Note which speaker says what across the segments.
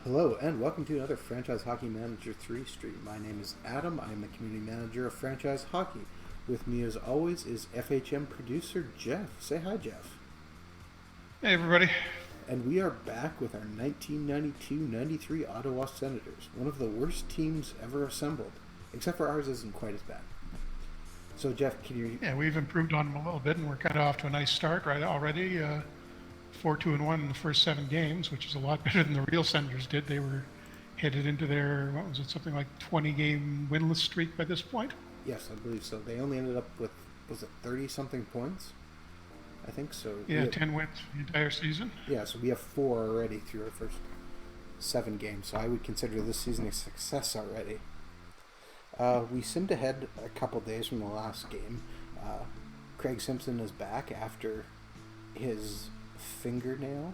Speaker 1: Hello and welcome to another Franchise Hockey Manager 3 stream. My name is Adam. I am the Community Manager of Franchise Hockey. With me as always is FHM producer Jeff. Say hi, Jeff.
Speaker 2: Hey, everybody.
Speaker 1: And we are back with our 1992-93 Ottawa Senators, one of the worst teams ever assembled, except for ours isn't quite as bad. So Jeff, can you...
Speaker 2: Yeah, we've improved on them a little bit, and we're kind of off to a nice start right already. 4-2-1 in the first 7 games, which is a lot better than the real Senators did. They were headed into their, what was it, something like 20-game winless streak by this point?
Speaker 1: Yes, I believe so. They only ended up with, was it 30-something points? I think so.
Speaker 2: Yeah, 10 wins the entire season.
Speaker 1: Yeah, so we have 4 already through our first 7 games, so I would consider this season a success already. We simmed ahead a couple days from the last game. Craig Simpson is back after his fingernail,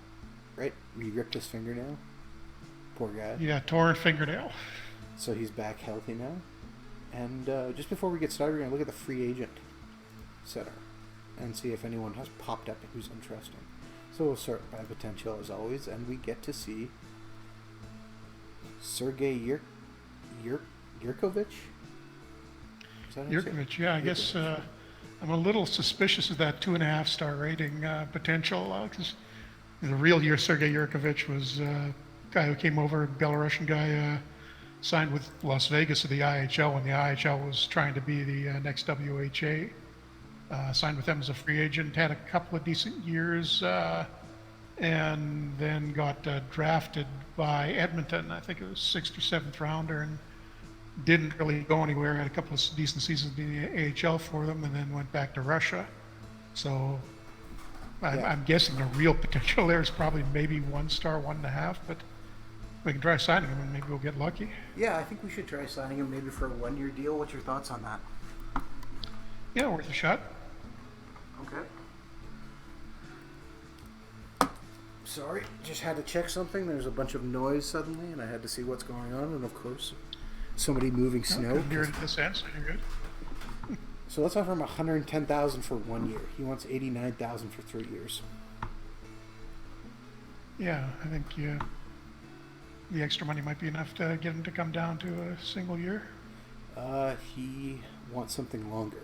Speaker 1: right? We ripped his fingernail. Poor guy.
Speaker 2: Yeah, torn fingernail.
Speaker 1: So he's back healthy now. And just before we get started, we're going to look at the free agent center and see if anyone has popped up who's interesting. So we'll start by potential as always, and we get to see Sergei Yurkovich?
Speaker 2: Yurkovich, yeah, I guess I'm a little suspicious of that 2.5-star rating potential, because the real Sergei Yurkovich was a guy who came over, a Belarusian guy, signed with Las Vegas of the IHL when the IHL was trying to be the next WHA. Signed with them as a free agent, had a couple of decent years, and then got drafted by Edmonton. I think it was 6th or 7th rounder, and didn't really go anywhere. Had a couple of decent seasons in the AHL for them, and then went back to Russia. So I'm guessing the real potential there is probably maybe 1 star, 1.5, but we can try signing him and maybe we'll get lucky.
Speaker 1: Yeah, I think we should try signing him maybe for a 1-year deal. What's your thoughts on that?
Speaker 2: Yeah, worth a shot.
Speaker 1: Okay. Sorry, just had to check something. There's a bunch of noise suddenly, and I had to see what's going on, and of course, somebody moving snow.
Speaker 2: You're in this end, so you're good.
Speaker 1: So let's offer him $110,000 for 1 year. He wants $89,000 for 3 years.
Speaker 2: Yeah, I think the extra money might be enough to get him to come down to a single year.
Speaker 1: He wants something longer.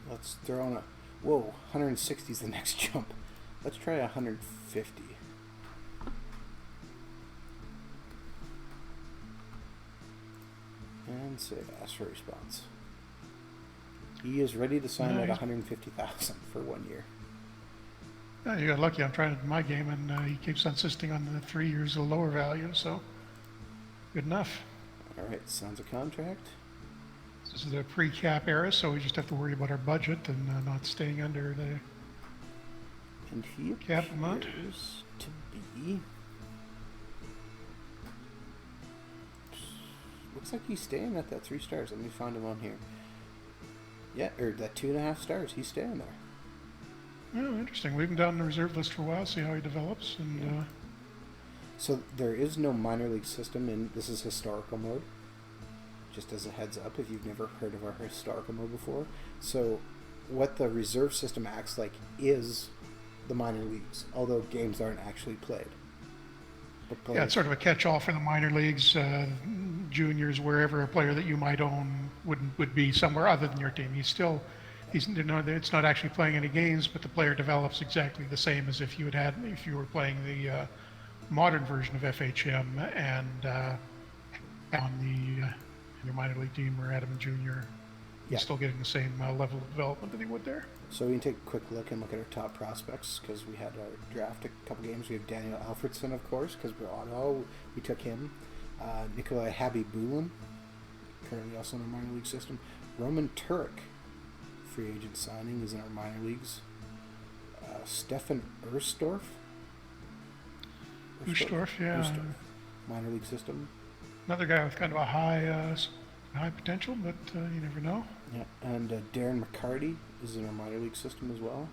Speaker 1: Let's throw on a... Whoa, 160 is the next jump. Let's try 150. And say ask for a response. He is ready to sign at 150,000 for 1 year.
Speaker 2: Yeah, you got lucky. I'm trying to do my game, and he keeps insisting on the 3 years of lower value, so good enough.
Speaker 1: All right, signs a contract.
Speaker 2: This is a pre-cap era, so we just have to worry about our budget and not staying under the
Speaker 1: and he
Speaker 2: cap amount.
Speaker 1: To be... Looks like he's staying at that 3 stars. Let me find him on here. Yeah, or that 2.5 stars. He's staying there.
Speaker 2: Oh, interesting. Leave him down on the reserve list for a while, see how he develops. And
Speaker 1: So there is no minor league system in... This is historical mode. Just as a heads up, if you've never heard of our historical mode before. So what the reserve system acts like is the minor leagues, although games aren't actually played.
Speaker 2: Yeah, it's sort of a catch-all for the minor leagues, juniors, wherever a player that you might own would be somewhere other than your team. It's not actually playing any games, but the player develops exactly the same as if you were playing the modern version of FHM and on your minor league team or Adam Jr. He's still getting the same level of development that he would there.
Speaker 1: So we can take a quick look and look at our top prospects because we had our draft a couple games. We have Daniel Alfredson, of course, because we're Ottawa. We took him. Nikolai Habibulin, currently also in our minor league system. Roman Turek, free agent signing, is in our minor leagues. Stefan Urstorf.
Speaker 2: Urstorf, yeah.
Speaker 1: Urstorf, minor league system.
Speaker 2: Another guy with kind of a high potential, but you never know.
Speaker 1: Yeah, and Darren McCarty is in our minor league system as well.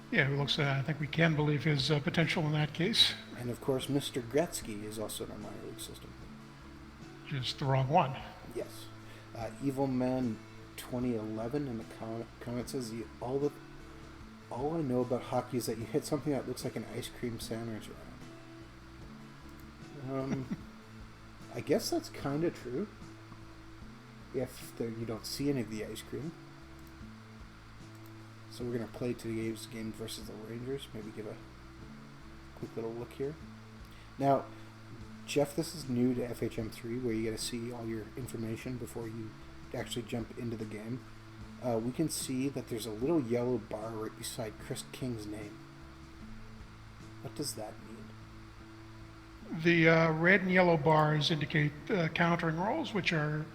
Speaker 2: Yeah, who looks, I think we can believe his potential in that case.
Speaker 1: And of course, Mr. Gretzky is also in our minor league system.
Speaker 2: Just the wrong one.
Speaker 1: Yes. Evil Man 2011 in the comment says All I know about hockey is that you hit something that looks like an ice cream sandwich around. I guess that's kind of true. If you don't see any of the ice cream. So we're going to play today's game versus the Rangers. Maybe give a quick little look here. Now, Jeff, this is new to FHM3, where you get to see all your information before you actually jump into the game. We can see that there's a little yellow bar right beside Chris King's name. What does that mean?
Speaker 2: The red and yellow bars indicate countering roles, which are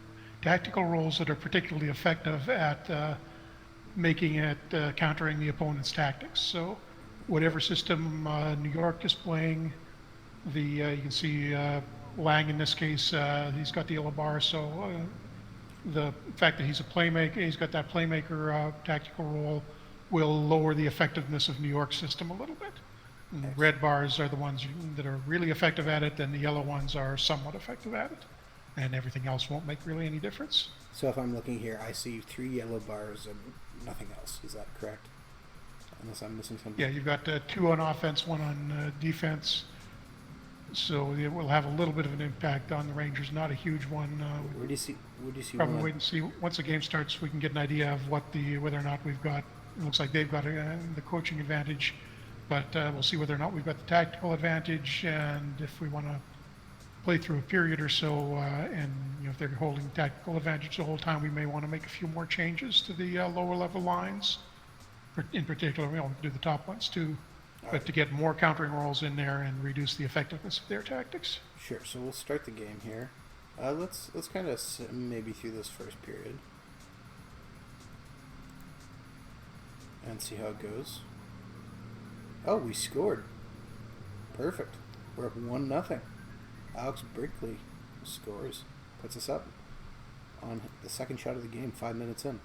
Speaker 2: tactical roles that are particularly effective at making it countering the opponent's tactics. So whatever system New York is playing, you can see Lang in this case, he's got the yellow bar, so the fact that he's a playmaker, he's got that playmaker tactical role, will lower the effectiveness of New York's system a little bit. And the red bars are the ones that are really effective at it, and the yellow ones are somewhat effective at it. And everything else won't make really any difference.
Speaker 1: So if I'm looking here, I see 3 yellow bars and nothing else. Is that correct? Unless I'm missing something.
Speaker 2: Yeah, you've got 2 on offense, 1 on defense. So it will have a little bit of an impact on the Rangers, not a huge one.
Speaker 1: Where do you see?
Speaker 2: Probably wait and see. Once the game starts, we can get an idea of whether or not we've got. It looks like they've got the coaching advantage, but we'll see whether or not we've got the tactical advantage, and if we want to play through a period or so, and if they're holding tactical advantage the whole time, we may want to make a few more changes to the lower level lines. In particular, we don't do the top ones too. But to get more countering roles in there and reduce the effectiveness of their tactics.
Speaker 1: Sure. So we'll start the game here. Let's kind of maybe through this first period and see how it goes. Oh, we scored. Perfect. We're up 1-0. Alex Brinkley scores, puts us up on the second shot of the game. 5 minutes in.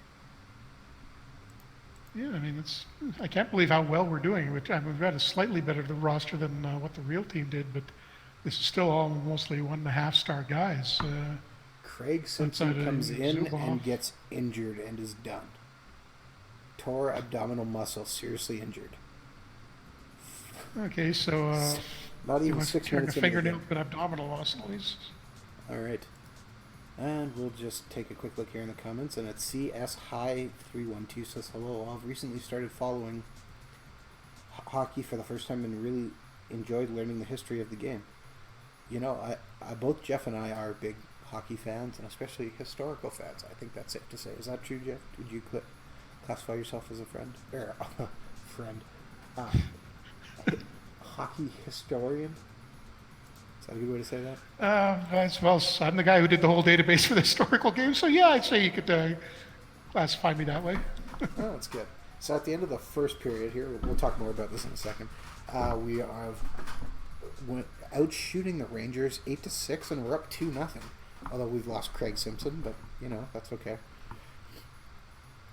Speaker 2: Yeah, I mean, I can't believe how well we're doing. We've got a slightly better roster than what the real team did, but this is still all mostly 1.5-star guys.
Speaker 1: Craig Simpson comes in and gets injured and is done. Tore abdominal muscle, seriously injured.
Speaker 2: Okay, so
Speaker 1: not even 6 minutes in.
Speaker 2: Fingernail, but abdominal muscle.
Speaker 1: All right. And we'll just take a quick look here in the comments, and it's CS High 312 says hello. I've recently started following hockey for the first time and really enjoyed learning the history of the game. You know, both Jeff and I are big hockey fans, and especially historical fans. I think that's safe to say. Is that true, Jeff? Would you classify yourself as a friend? Or friend? Hockey historian? Is that a good way to say that?
Speaker 2: I suppose I'm the guy who did the whole database for the historical games, so yeah, I'd say you could classify me that way.
Speaker 1: Oh, that's good. So at the end of the first period here, we'll talk more about this in a second. We are out shooting the Rangers 8-6, and we're up 2-0. Although we've lost Craig Simpson, but that's okay.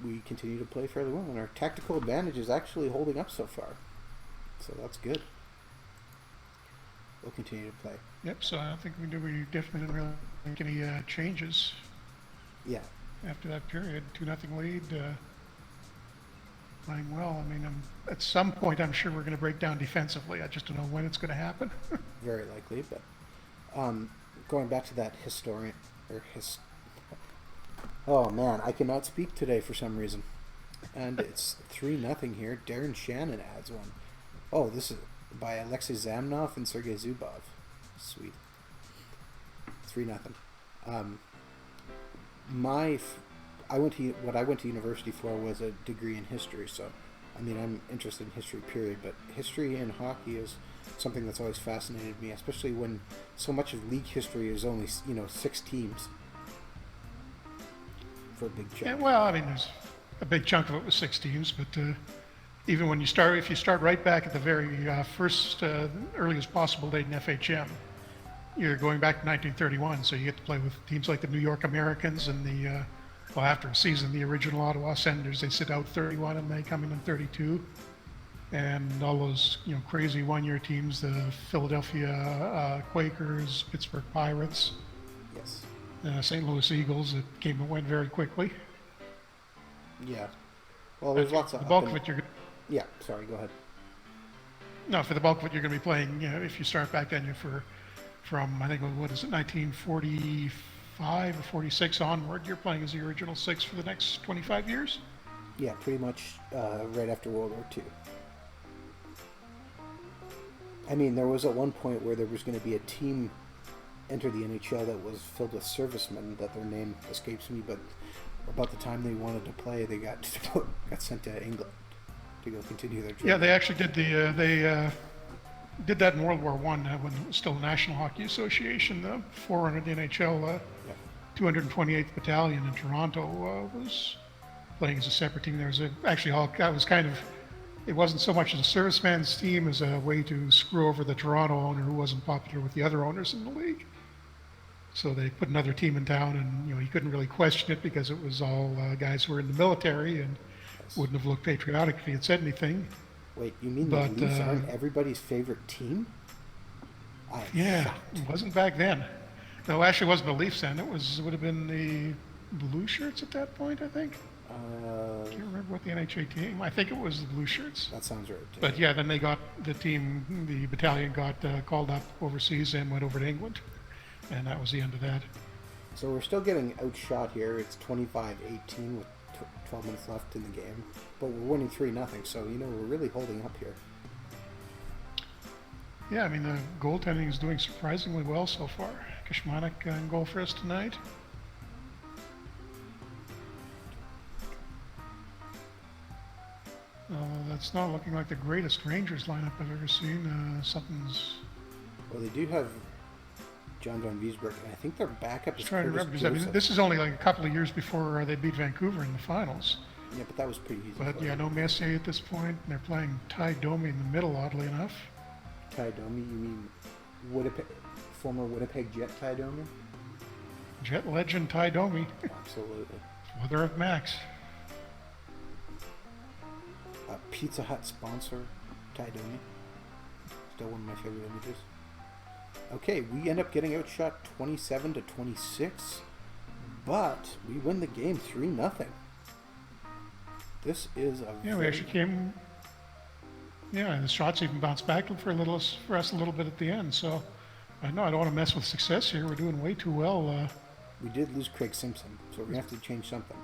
Speaker 1: We continue to play fairly well, and our tactical advantage is actually holding up so far. So that's good. We'll continue to play.
Speaker 2: Yep. So I don't think we definitely didn't really make any changes.
Speaker 1: Yeah.
Speaker 2: After that period, 2-0 lead. Playing well. I mean, at some point, I'm sure we're going to break down defensively. I just don't know when it's going to happen.
Speaker 1: Very likely, but going back to that oh man, I cannot speak today for some reason. And it's 3-0 here. Darren Shannon adds one. Oh, this is by Alexei Zamnov and Sergei Zubov. Sweet. 3-0. What I went to university for was a degree in history, so I mean I'm interested in history period, but history in hockey is something that's always fascinated me, especially when so much of league history is only 6 teams for a big chunk.
Speaker 2: Yeah, well, I mean there's a big chunk of it was 6 teams, but even when if you start right back at the very first earliest possible date in FHM, you're going back to 1931, so you get to play with teams like the New York Americans and after a season, the original Ottawa Senators, they sit out 31 and they come in 32. And all those, crazy one-year teams, the Philadelphia Quakers, Pittsburgh Pirates,
Speaker 1: yes,
Speaker 2: St. Louis Eagles, that came and went very quickly.
Speaker 1: Yeah. Well, there's lots of...
Speaker 2: The bulk of it,
Speaker 1: Yeah, sorry, go ahead.
Speaker 2: No, for the bulk of it, you're going to be playing. If you start back then, from I think what is it, 1945 or 46 onward. You're playing as the original six for the next 25 years.
Speaker 1: Yeah, pretty much right after World War II. I mean, there was at one point where there was going to be a team enter the NHL that was filled with servicemen that their name escapes me, but about the time they wanted to play, they got sent to England to go continue their training.
Speaker 2: Yeah, they actually did they did that in World War One when it was still the National Hockey Association. The forerunner of the NHL,
Speaker 1: Yeah.
Speaker 2: 228th Battalion in Toronto was playing as a separate team. There was actually all that was kind of. It wasn't so much as a serviceman's team as a way to screw over the Toronto owner who wasn't popular with the other owners in the league. So they put another team in town, and he couldn't really question it because it was all guys who were in the military and wouldn't have looked patriotic if he had said anything.
Speaker 1: Wait, you mean the Leafs aren't everybody's favorite team?
Speaker 2: Yeah, it wasn't back then. No, actually, it wasn't the Leafs then. It would have been the Blue Shirts at that point, I think. I can't remember what the NHA team. I think it was the Blue Shirts.
Speaker 1: That sounds right.
Speaker 2: But yeah, then they got the battalion got called up overseas and went over to England, and that was the end of that.
Speaker 1: So we're still getting outshot here. It's 25-18 with 12 minutes left in the game, but we're winning 3-0. So we're really holding up here.
Speaker 2: Yeah, I mean the goaltending is doing surprisingly well so far. Kishmanek in goal for us tonight. That's not looking like the greatest Rangers lineup I've ever seen. Something's.
Speaker 1: Well, they do have John Van Wiesberg, and I think their backup is
Speaker 2: trying to
Speaker 1: Curtis
Speaker 2: remember because
Speaker 1: Joseph.
Speaker 2: this is only like a couple of years before they beat Vancouver in the finals.
Speaker 1: Yeah, but that was pretty easy.
Speaker 2: But yeah, no Messier at this point. They're playing Ty Domi in the middle, oddly enough.
Speaker 1: Ty Domi, you mean former Winnipeg Jet Ty Domi?
Speaker 2: Jet legend Ty Domi.
Speaker 1: Absolutely.
Speaker 2: Mother of Max.
Speaker 1: Pizza Hut sponsor, Ty Domi. Still one of my favorite images. Okay, we end up getting outshot 27-26, but we win the game 3-0. This is a
Speaker 2: we actually came. Yeah, and the shots even bounced back for us a little bit at the end. So I know I don't want to mess with success here. We're doing way too well.
Speaker 1: We did lose Craig Simpson, so we're gonna have to change something.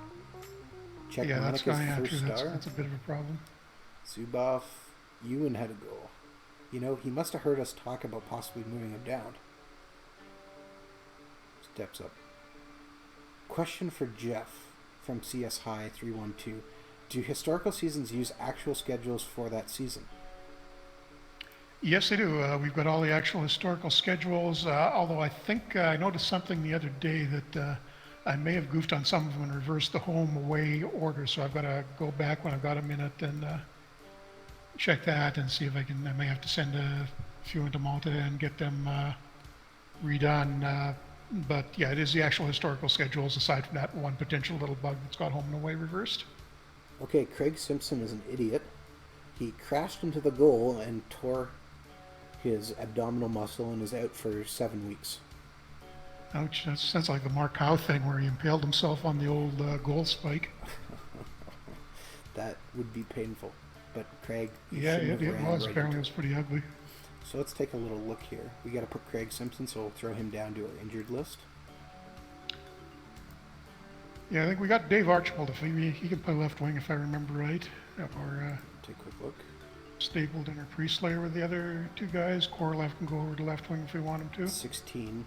Speaker 1: Check
Speaker 2: yeah, that's
Speaker 1: Monica's first
Speaker 2: true.
Speaker 1: star.
Speaker 2: That's a bit of a problem.
Speaker 1: Zubov, Ewan had a goal. He must have heard us talk about possibly moving him down. Steps up. Question for Jeff from CS High 312. Do historical seasons use actual schedules for that season?
Speaker 2: Yes, they do. We've got all the actual historical schedules, although I think I noticed something the other day that I may have goofed on some of them and reversed the home-away order, so I've got to go back when I've got a minute and check that and see if I may have to send a few into Malta and get them redone. But yeah, it is the actual historical schedules aside from that one potential little bug that's got home and away reversed.
Speaker 1: Okay, Craig Simpson is an idiot. He crashed into the goal and tore his abdominal muscle and is out for 7 weeks.
Speaker 2: Ouch, that sounds like the Mark Howe thing where he impaled himself on the old goal spike.
Speaker 1: That would be painful. But Craig,
Speaker 2: yeah, it was. Apparently it was pretty ugly.
Speaker 1: So let's take a little look here. We got to put Craig Simpson, so we'll throw him down to our injured list.
Speaker 2: Yeah, I think we got Dave Archibald. If he can play left wing, if I remember right. Or
Speaker 1: take a quick look.
Speaker 2: Stapleton or Priestley were the other two guys. Korolev can go over to left wing if we want him to.
Speaker 1: 16.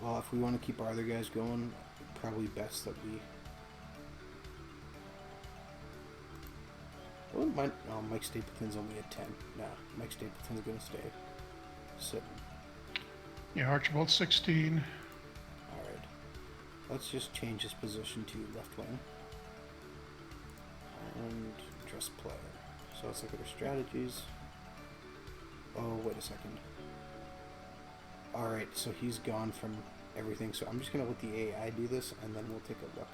Speaker 1: Well, if we want to keep our other guys going, probably best that we... I wouldn't mind... Oh, Mike Stapleton's only at 10. Nah, Mike Stapleton's going to stay. Sitting.
Speaker 2: Yeah, Archibald's 16.
Speaker 1: Alright. Let's just change his position to left wing. And dress player. So let's look at our strategies. Oh, wait a second. Alright, so he's gone from everything. So I'm just going to let the AI do this, and then we'll take a look.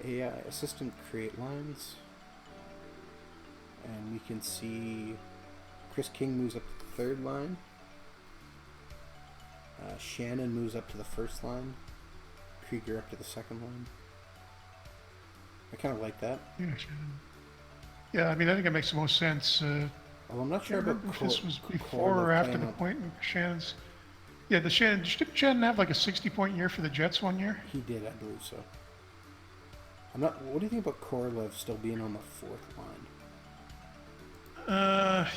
Speaker 1: AI assistant create lines. And we can see Chris King moves up to the third line. Shannon moves up to the first line. Krieger up to the second line. I kind of like that.
Speaker 2: Yeah, Shannon. Yeah, I mean, I think it makes the most sense.
Speaker 1: Well, I'm not
Speaker 2: I
Speaker 1: sure
Speaker 2: can't
Speaker 1: about
Speaker 2: remember if this was before
Speaker 1: Korlev
Speaker 2: or after
Speaker 1: playing
Speaker 2: the
Speaker 1: up.
Speaker 2: point in Shannon's. Yeah, didn't Shannon have like a 60-point year for the Jets one year?
Speaker 1: He did, I believe so. I'm not. What do you think about Korlev still being on the fourth line?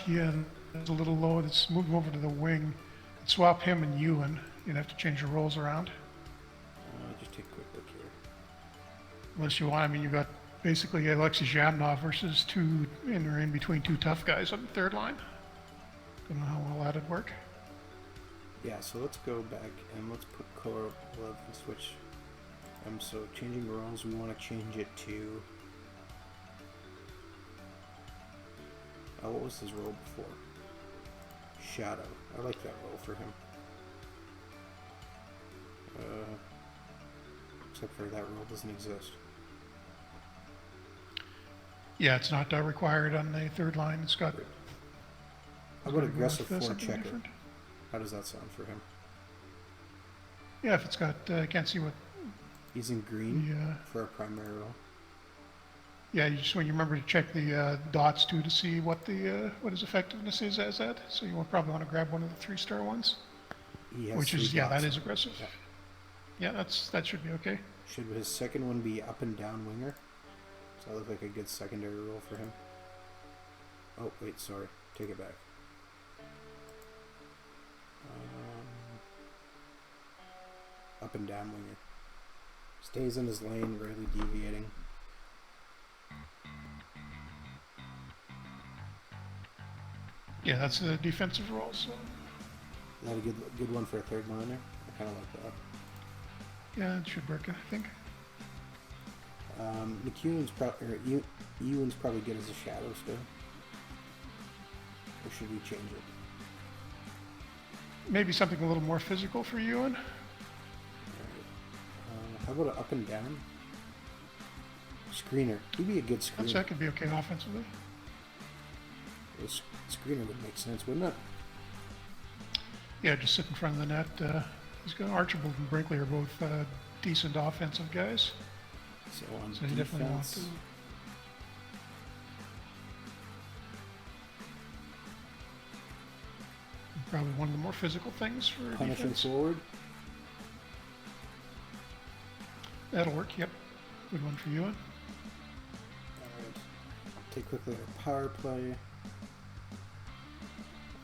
Speaker 2: Yeah, it's a little low. Let's move him over to the wing. Swap him and Ewan. You'd have to change your roles around.
Speaker 1: Just take a quick look here.
Speaker 2: Unless you want, I mean, you got basically Alexei Zhamnov versus in between two tough guys on the third line. Don't know how well that'd work.
Speaker 1: Yeah, so let's go back and let's put Korlev and switch. So changing roles, we want to change it to. What was his role before? Shadow. I like that role for him. Except for that role doesn't exist.
Speaker 2: Yeah, it's not required on the third line. It's got.
Speaker 1: How about aggressive
Speaker 2: something
Speaker 1: forechecker?
Speaker 2: different.
Speaker 1: How does that sound for him?
Speaker 2: Yeah, if it's got, I can't see what.
Speaker 1: He's in green
Speaker 2: Yeah.
Speaker 1: for a primary role.
Speaker 2: Yeah, you just when you remember to check the dots too to see what his effectiveness is as that. So you will probably want to grab one of the 3-star ones,
Speaker 1: He has
Speaker 2: which
Speaker 1: three
Speaker 2: is that
Speaker 1: dots.
Speaker 2: is aggressive.
Speaker 1: Yeah.
Speaker 2: Yeah, that should be okay.
Speaker 1: Should his second one be up and down winger? Does that look like a good secondary role for him? Oh, wait, sorry. Take it back. Up and down winger. Stays in his lane, rarely deviating.
Speaker 2: Yeah, that's the defensive role. So
Speaker 1: Is that a good one for a third liner? I kind of like that.
Speaker 2: yeah, it should work. I think.
Speaker 1: Ewan's probably good as a shadow still. Or should we change it?
Speaker 2: Maybe something a little more physical for Ewan.
Speaker 1: How about an up and down? Screener. He'd be a good screener.
Speaker 2: That could be okay offensively.
Speaker 1: A screener would make sense, wouldn't it?
Speaker 2: Yeah, just sit in front of the net. He's got Archibald and Brinkley are both decent offensive guys.
Speaker 1: So on
Speaker 2: So you definitely want
Speaker 1: defense,
Speaker 2: to. Probably one of the more physical things for
Speaker 1: punishing
Speaker 2: defense.
Speaker 1: forward.
Speaker 2: That'll work. Yep, good one for Ewan.
Speaker 1: Alright. Take a quick look at power play.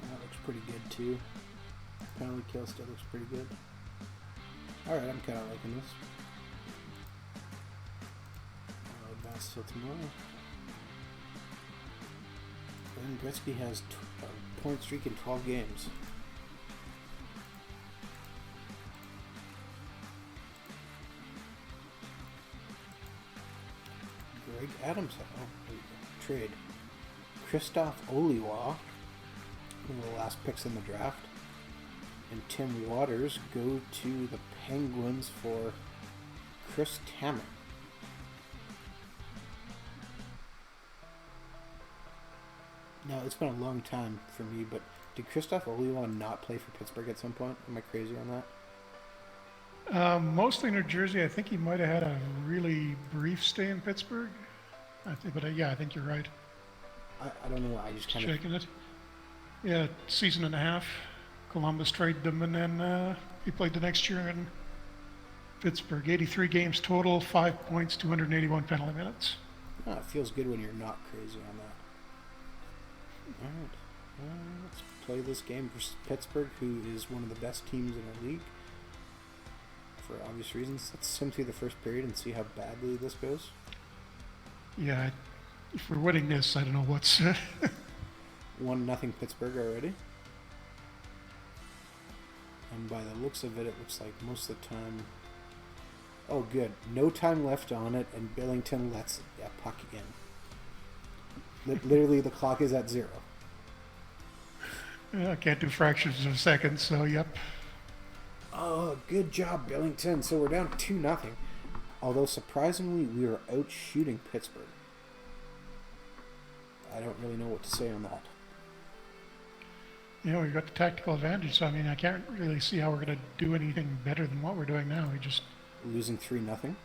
Speaker 1: That looks pretty good too. Penalty kill still looks pretty good. Alright, I'm kind of liking this. I'll advance till tomorrow. And Gretzky has a point streak in 12 games. Greg Adams, trade. Christoph Oliwa, one of the last picks in the draft, and Tim Waters go to the Penguins for Chris Tammer. Now, it's been a long time for me, but did Christoph Oliwa not play for Pittsburgh at some point? Am I crazy on that?
Speaker 2: Mostly New Jersey. I think he might have had a really brief stay in Pittsburgh. I think, but yeah, I think you're right.
Speaker 1: I don't know why. I just kind of...
Speaker 2: Checking it. Yeah, season and a half. Columbus traded him, and then he played the next year in Pittsburgh. 83 games total, 5 points, 281 penalty minutes.
Speaker 1: Oh, it feels good when you're not crazy on that. Alright. Let's play this game versus Pittsburgh, who is one of the best teams in our league. For obvious reasons. Let's sim through the first period and see how badly this goes.
Speaker 2: Yeah, if we're winning this, I don't know what's...
Speaker 1: 1-0 Pittsburgh already. And by the looks of it, it looks like most of the time... Oh, good. No time left on it, and Billington lets a puck in. Literally, the clock is at 0.
Speaker 2: Yeah, I can't do fractions of a second, so yep.
Speaker 1: Oh, good job, Billington. So we're down 2-0. Although, surprisingly, we are out shooting Pittsburgh. I don't really know what to say on that.
Speaker 2: You know, we've got the tactical advantage, so I mean, I can't really see how we're going to do anything better than what we're doing now. We just
Speaker 1: losing 3-0,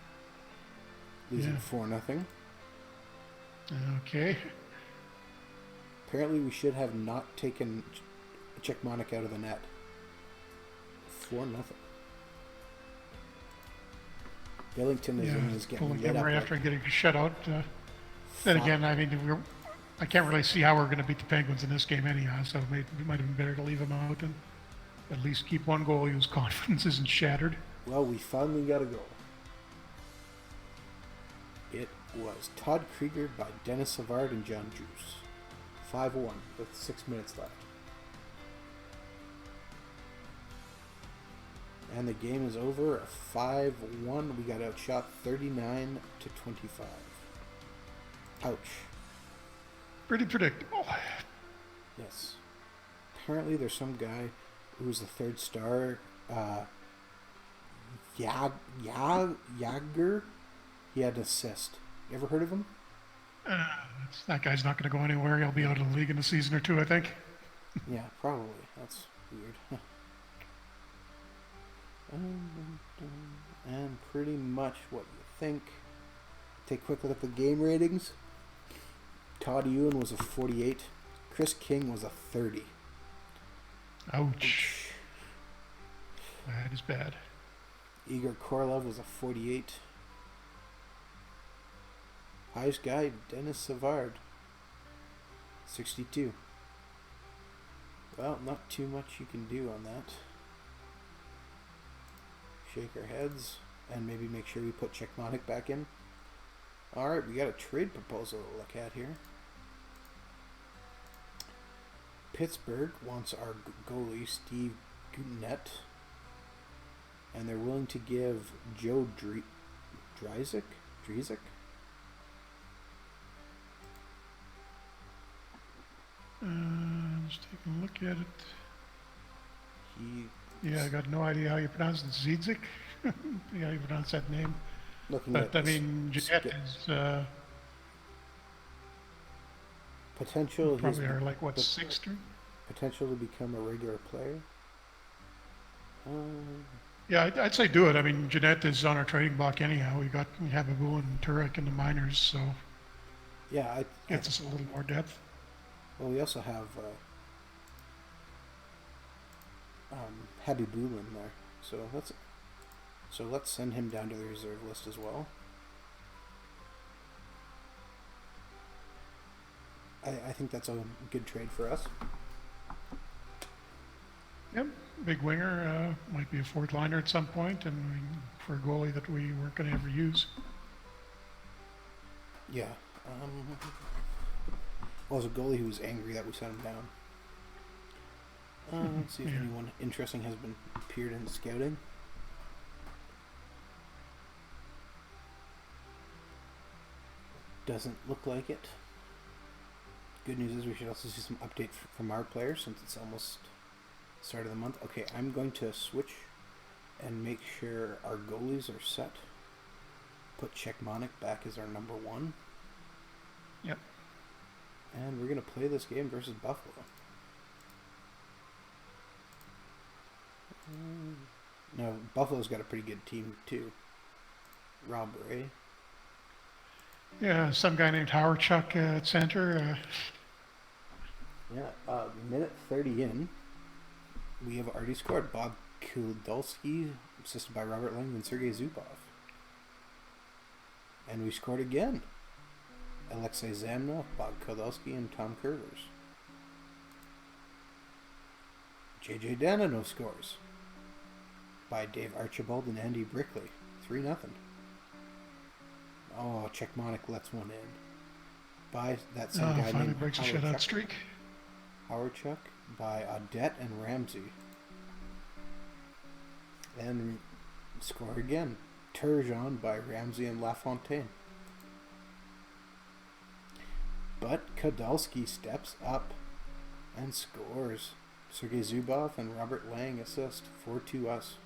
Speaker 1: losing
Speaker 2: Yeah.
Speaker 1: 4-0.
Speaker 2: Okay.
Speaker 1: Apparently, we should have not taken Czechmonic out of the net. 4-0. Billington is getting
Speaker 2: Pulling
Speaker 1: lit
Speaker 2: him
Speaker 1: up.
Speaker 2: right
Speaker 1: Like
Speaker 2: after getting shut out. Then again, I mean, I can't really see how we're going to beat the Penguins in this game anyhow, so it might have been better to leave him out and at least keep one goalie whose confidence isn't shattered.
Speaker 1: Well, we finally got a goal. It was Todd Krieger by Dennis Savard and John Juice. 5-1 with 6 minutes left. And the game is over. A 5-1. We got outshot 39-25. Ouch.
Speaker 2: Pretty predictable.
Speaker 1: Yes. Apparently there's some guy who's the third star. Yager. He had an assist. You ever heard of him?
Speaker 2: That guy's not going to go anywhere. He'll be out of the league in a season or two, I think.
Speaker 1: Yeah, probably. That's weird. And pretty much what you think. Take a quick look at the game ratings. Todd Ewan was a 48. Chris King was a 30.
Speaker 2: Ouch. That is bad.
Speaker 1: Igor Korlev was a 48. Highest guy, Dennis Savard, 62. Well, not too much you can do on that. Shake our heads and maybe make sure we put Czechmonic back in. Alright, we got a trade proposal to look at here. Pittsburgh wants our goalie, Steve Gutnet, and they're willing to give Joe Dryzik?
Speaker 2: Just taking a look at it.
Speaker 1: He
Speaker 2: I got no idea how you pronounce it. Zidzik? Yeah, how you pronounce that name.
Speaker 1: looking
Speaker 2: But,
Speaker 1: at
Speaker 2: I mean, Jeanette is
Speaker 1: potential.
Speaker 2: probably our, like, what, sixth string?
Speaker 1: Potential to become a regular player.
Speaker 2: Yeah, I'd say do it. I mean, Jeanette is on our trading block anyhow. We got Habibou and Turek in the minors, so
Speaker 1: Yeah,
Speaker 2: gets us a little more depth.
Speaker 1: well, we also have Habibou in there, so let's send him down to the reserve list as well. I think that's a good trade for us.
Speaker 2: Yep, big winger, might be a fourth liner at some point, and for a goalie that we weren't going to ever use.
Speaker 1: Yeah. Well, as a goalie who was angry that we sent him down. Let's see if anyone interesting has been appeared in scouting. Doesn't look like it. Good news is we should also see some update from our players since it's almost start of the month. Okay, I'm going to switch and make sure our goalies are set. Put Czechmonic back as our number one.
Speaker 2: Yep.
Speaker 1: And we're going to play this game versus Buffalo. Now, Buffalo's got a pretty good team, too. Rob Ray.
Speaker 2: Yeah, some guy named Howard Chuck at center.
Speaker 1: Yeah, minute 30 in, we have already scored. Bob Kuldulski, assisted by Robert Lang and Sergei Zubov. And we scored again. Alexei Zamnov, Bob Kuldulski, and Tom Curvers. J.J. Danino scores by Dave Archibald and Andy Brickley. 3-0. Oh, Czechmonic lets one in. By that same guy
Speaker 2: Finally
Speaker 1: named
Speaker 2: breaks a
Speaker 1: Howard
Speaker 2: shutout
Speaker 1: Chuck.
Speaker 2: streak.
Speaker 1: Howard Chuck by Audette and Ramsey. And score again. Turgeon by Ramsey and LaFontaine. But Kadalski steps up and scores. Sergei Zubov and Robert Lang assist. 4-2 us.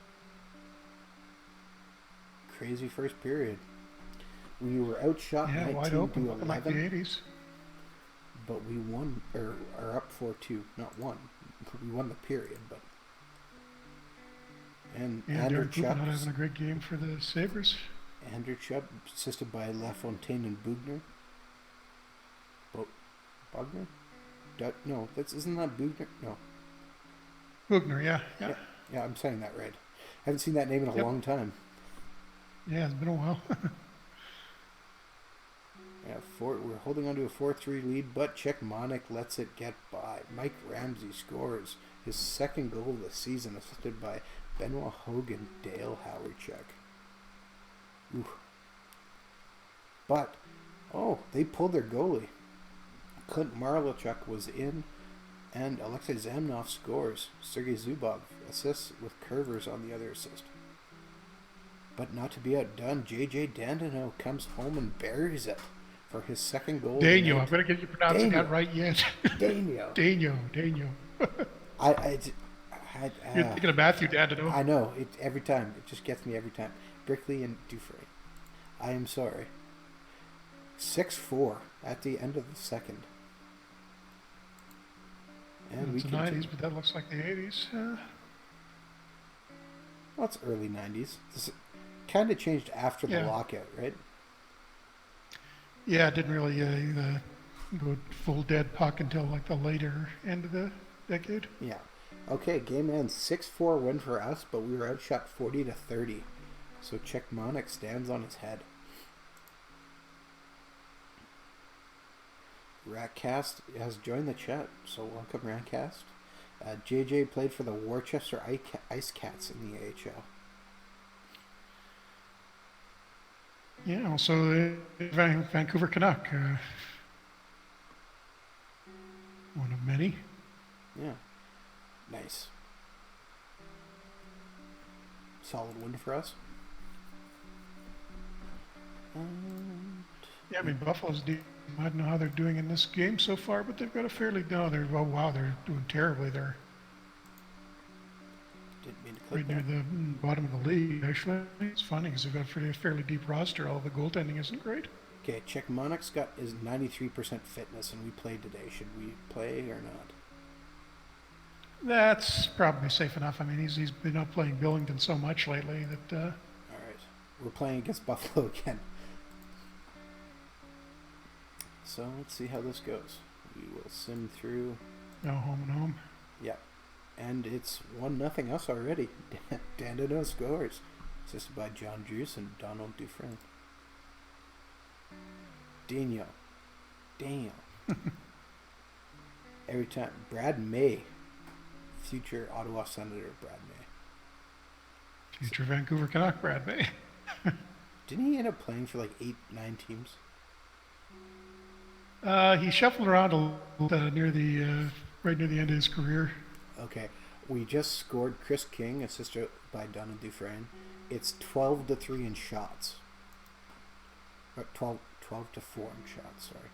Speaker 1: Crazy first period. We were outshot
Speaker 2: Yeah,
Speaker 1: 19
Speaker 2: wide open,
Speaker 1: to
Speaker 2: looking like the
Speaker 1: 11.
Speaker 2: 80s.
Speaker 1: But we won, or are up 4-2. Not won. We won the period, but And
Speaker 2: And
Speaker 1: Andrew
Speaker 2: Darren Cooper
Speaker 1: Chubb,
Speaker 2: not having a great game for the Sabres.
Speaker 1: Andrew Chubb, assisted by LaFontaine and Bugner. Bugner? No, isn't that Bugner? No.
Speaker 2: Bugner, yeah.
Speaker 1: Yeah, I'm saying that right. I haven't seen that name in a long time.
Speaker 2: Yeah, it's been a while.
Speaker 1: Yeah, we're holding on to a 4-3 lead, but Czechmonic lets it get by. Mike Ramsey scores his second goal of the season, assisted by Benoit Hogan, Dale Hawerchuk. Ooh. But, they pulled their goalie. Clint Marlachuk was in, and Alexei Zamnov scores. Sergei Zubov assists with Curvers on the other assist. But not to be outdone, J.J. Dandino comes home and buries it for his second goal.
Speaker 2: Daniel, I'm going to get you pronouncing that right yet.
Speaker 1: Daniel.
Speaker 2: Daniel. You're thinking of Matthew Dandino.
Speaker 1: I know, every time. It just gets me every time. Brickley and Dufresne. I am sorry. 6-4 at the end of the second. And
Speaker 2: it's the 90s, but that looks like the 80s.
Speaker 1: Well, it's early 90s. This kind of changed after the lockout, right?
Speaker 2: Yeah, it didn't really go full dead puck until like the later end of the decade.
Speaker 1: Yeah. Okay, game ends 6-4 win for us, but we were outshot 40-30. So Czechmonic stands on his head. Ratcast has joined the chat, so welcome Ratcast. JJ played for the Worcester Ice Cats in the AHL.
Speaker 2: Yeah, also the Vancouver Canuck. One of many.
Speaker 1: Yeah. Nice. Solid win for us.
Speaker 2: Yeah, I mean, Buffalo's deep. I don't know how they're doing in this game so far, but they've got a fairly... they're doing terribly there.
Speaker 1: Didn't mean to click
Speaker 2: right near the bottom of the league, actually. It's funny because they've got a fairly deep roster. All the goaltending isn't great.
Speaker 1: Okay, Czechmonic's got is 93% fitness, and we played today. Should we play or not?
Speaker 2: That's probably safe enough. I mean, he's been up playing Billington so much lately that...
Speaker 1: All right. We're playing against Buffalo again. So let's see how this goes. We will sim through.
Speaker 2: No, home and home.
Speaker 1: Yeah. And it's 1-0 us already. Dandino scores. Assisted by John Juice and Donald Dufresne. Daniel. Every time. Brad May. Future Ottawa Senator Brad May.
Speaker 2: Future Vancouver Canuck Brad May.
Speaker 1: Didn't he end up playing for like 8-9 teams?
Speaker 2: He shuffled around a little right near the end of his career.
Speaker 1: Okay, we just scored Chris King, assisted by Donald Dufresne. It's 12-3 in shots. Or 12-4 in shots, sorry.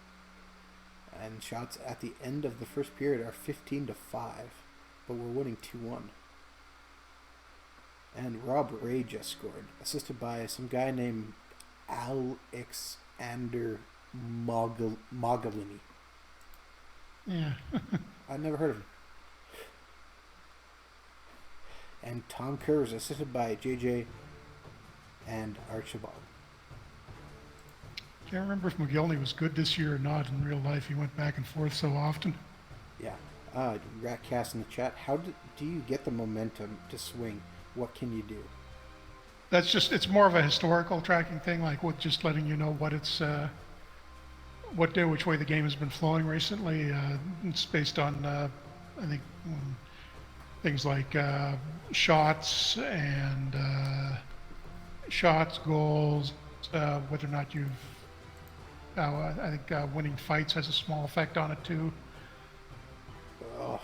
Speaker 1: And shots at the end of the first period are 15-5, but we're winning 2-1. And Rob Ray just scored, assisted by some guy named Alexander Mogalini.
Speaker 2: Yeah.
Speaker 1: I've never heard of him. And Tom Kerrs, assisted by JJ and Archibald.
Speaker 2: Can't remember if McGillney was good this year or not in real life. He went back and forth so often.
Speaker 1: Yeah. Ratcast in the chat. How do you get the momentum to swing? What can you do?
Speaker 2: It's more of a historical tracking thing, like with just letting you know what it's, which way the game has been flowing recently. It's based on, I think, things like shots and goals, whether or not you've. I think winning fights has a small effect on it too.
Speaker 1: Oh.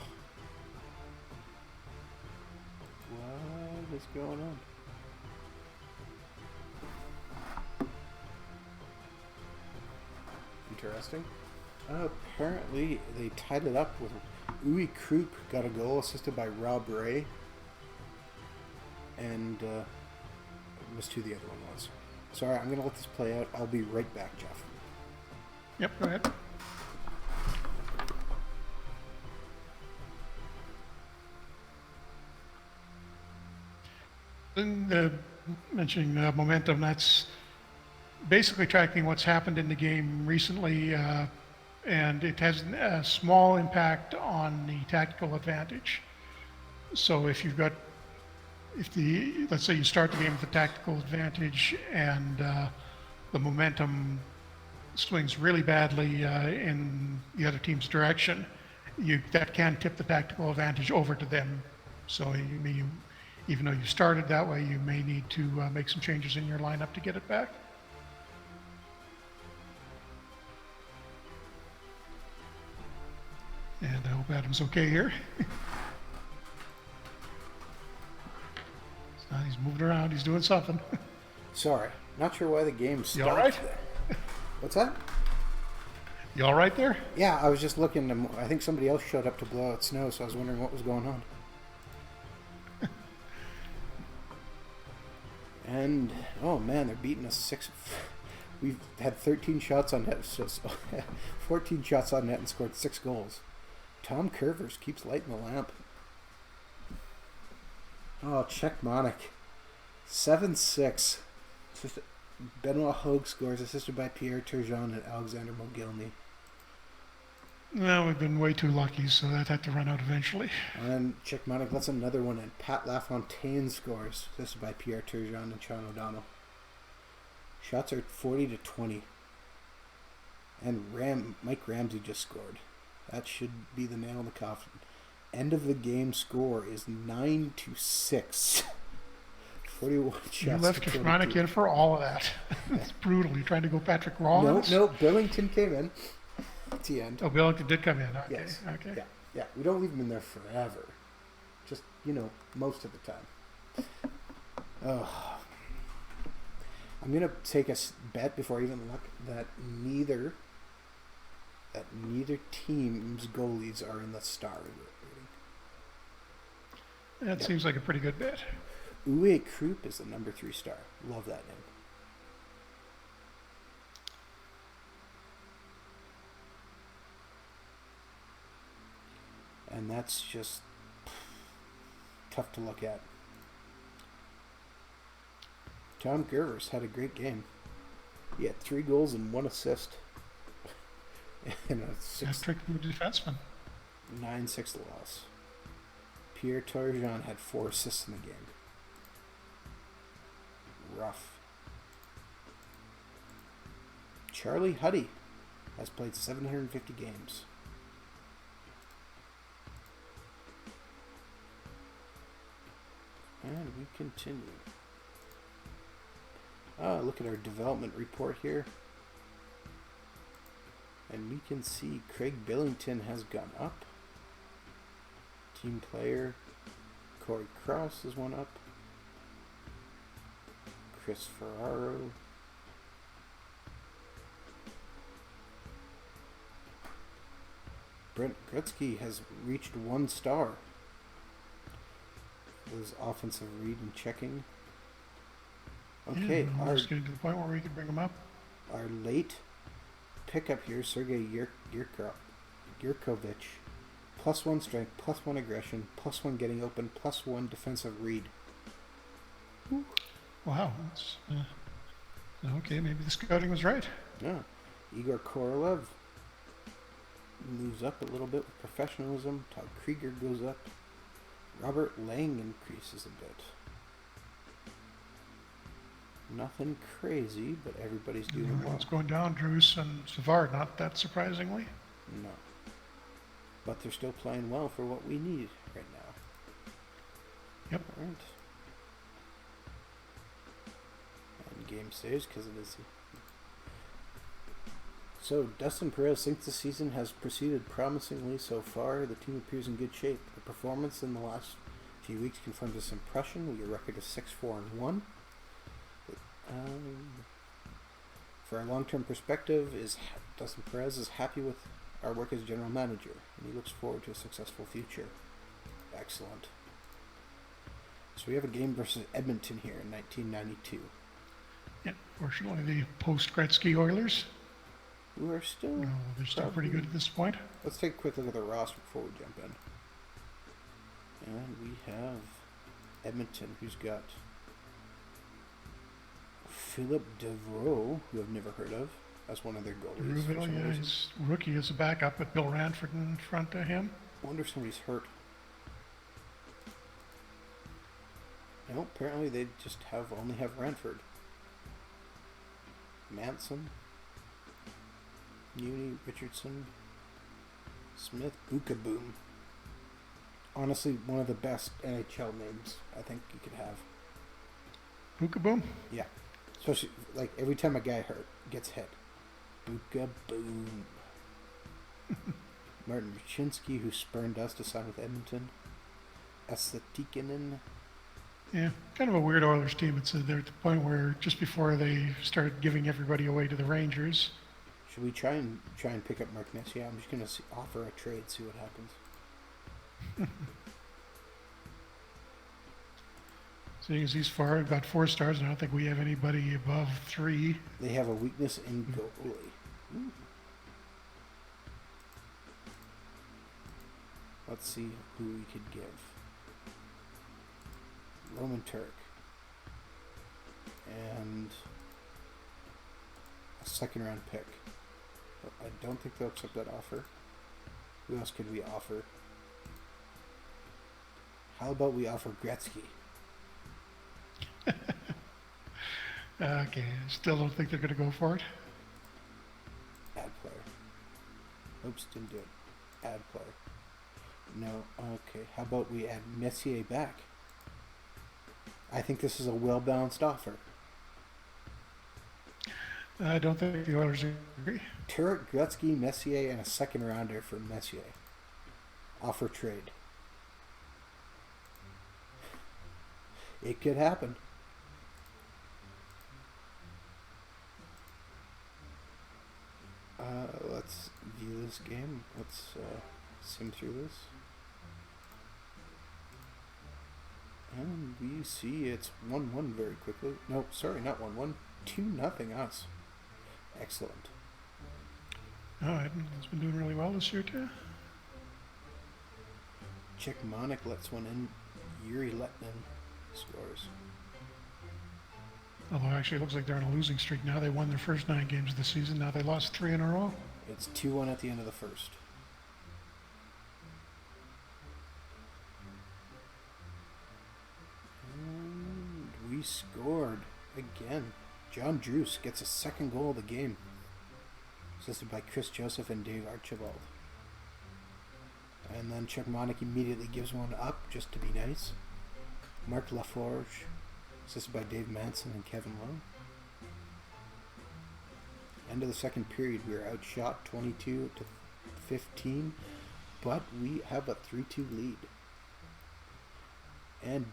Speaker 1: What is going on? Interesting. Apparently, they tied it up with Uwe Krupp got a goal assisted by Rob Ray. And missed who the other one was. Sorry, I'm going to let this play out. I'll be right back, Jeff.
Speaker 2: Yep, go ahead. mentioning momentum, that's basically tracking what's happened in the game recently, and it has a small impact on the tactical advantage. So let's say you start the game with a tactical advantage and the momentum swings really badly in the other team's direction, that can tip the tactical advantage over to them. So even though you started that way, you may need to make some changes in your lineup to get it back. And I hope Adam's okay here. He's moving around. He's doing something.
Speaker 1: Sorry, not sure why the game stopped.
Speaker 2: You all right?
Speaker 1: What's that?
Speaker 2: You all right there?
Speaker 1: Yeah, I was just looking. I think somebody else showed up to blow out snow, so I was wondering what was going on. And, oh man, they're beating us 6. We've had 13 shots on net, so 14 shots on net and scored 6 goals. Tom Curvers keeps lighting the lamp. Oh, check Monic. 7-6. Benoit Hogue scores, assisted by Pierre Turgeon and Alexander Mogilny.
Speaker 2: No, we've been way too lucky, so that had to run out eventually.
Speaker 1: And then check Monic, that's another one, and Pat LaFontaine scores, assisted by Pierre Turgeon and Sean O'Donnell. Shots are 40-20. And Mike Ramsey just scored. That should be the nail in the coffin. End of the game score is 9-6. 41 shots.
Speaker 2: You left Kifronic in for all of that. It's brutal. You're trying to go Patrick Rollins?
Speaker 1: No, Billington came in at the end.
Speaker 2: Oh, Billington did come in. Okay.
Speaker 1: Yes.
Speaker 2: Okay.
Speaker 1: Yeah. We don't leave him in there forever. Just, most of the time. Oh. I'm going to take a bet before I even look that neither team's goalies are in the star rating.
Speaker 2: That seems like a pretty good bet.
Speaker 1: Uwe Krupp is the number 3 star. Love that name. And that's just tough to look at. Tom Gervers had a great game. He had 3 goals and 1 assist. And a
Speaker 2: 6-trick defenseman.
Speaker 1: 9-6 loss. Pierre Turgeon had 4 assists in the game. Rough. Charlie Huddy has played 750 games. And we continue. Look at our development report here. And we can see Craig Billington has gone up. Team player Corey Cross is one up. Chris Ferraro. Brent Gretzky has reached 1 star. His offensive read and checking. Okay,
Speaker 2: yeah, we're just getting to the point where we can bring him up.
Speaker 1: Our late pickup here, Sergei Yurkovich. +1 strength, +1 aggression, +1 getting open, +1 defensive read. Ooh.
Speaker 2: Wow. That's, okay, maybe the scouting was right.
Speaker 1: Yeah. Igor Korolev moves up a little bit with professionalism. Todd Krieger goes up. Robert Lang increases a bit. Nothing crazy, but everybody's doing well.
Speaker 2: It's going down, Drews and Savard, not that surprisingly.
Speaker 1: No. But they're still playing well for what we need right now.
Speaker 2: Yep.
Speaker 1: All right. And game saves because it is. So, Dustin Perez thinks the season has proceeded promisingly so far. The team appears in good shape. The performance in the last few weeks confirms this impression. Your record is 6-4-1. For our long-term perspective, Dustin Perez is happy with our work as general manager, and he looks forward to a successful future. Excellent. So we have a game versus Edmonton here in 1992.
Speaker 2: Yeah, fortunately, the post-Gretzky Oilers.
Speaker 1: Who are still...
Speaker 2: they're still pretty good at this point.
Speaker 1: Let's take a quick look at the roster before we jump in. And we have Edmonton, who's got Philip Devereaux, who I've never heard of, as one of their goalies. For
Speaker 2: Ruville,
Speaker 1: some
Speaker 2: yeah,
Speaker 1: reason.
Speaker 2: he's rookie as a backup with Bill Ranford in front of him.
Speaker 1: I wonder if somebody's hurt. No, apparently they just only have Ranford. Manson, Muni, Richardson, Smith, Bookaboom. Honestly, one of the best NHL names I think you could have.
Speaker 2: Bookaboom?
Speaker 1: Yeah. Especially, like, every time a guy gets hit. Bookaboom. Martin Ruchinsky, who spurned us to sign with Edmonton. Estetikinen.
Speaker 2: Yeah, kind of a weird Oilers team. They're at the point where just before they started giving everybody away to the Rangers.
Speaker 1: Should we try and pick up Mark Messier? I'm just going to offer a trade, see what happens.
Speaker 2: Seeing as he's got 4 stars, and I don't think we have anybody above 3.
Speaker 1: They have a weakness in goalie. Ooh. Let's see who we could give. Roman Turk. And a second-round pick. I don't think they'll accept that offer. Who else could we offer? How about we offer Gretzky?
Speaker 2: Okay, still don't think they're going to go for it.
Speaker 1: Add player. Oops, didn't do it. Add player. No, okay. How about we add Messier back? I think this is a well-balanced offer.
Speaker 2: I don't think the Oilers agree.
Speaker 1: Turek, Gretzky, Messier, and a second-rounder for Messier. Offer trade. It could happen. Let's view this game. Let's sim through this. And we see it's 1-1 very quickly. No, sorry, not 1-1. 2-0 us. Excellent.
Speaker 2: Oh, Edmonton's been doing really well this year, too.
Speaker 1: Czech Monik lets one in. Yuri Letnin scores.
Speaker 2: Although actually it looks like they're on a losing streak now. They won their first 9 games of the season. Now they lost 3 in a row.
Speaker 1: It's 2-1 at the end of the first. And we scored again. John Druce gets a second goal of the game. Assisted by Chris Joseph and Dave Archibald. And then Chuck Monik immediately gives one up just to be nice. Mark Laforge, assisted by Dave Manson and Kevin Lowe. End of the second period, we were outshot 22-15, but we have a 3-2 lead. And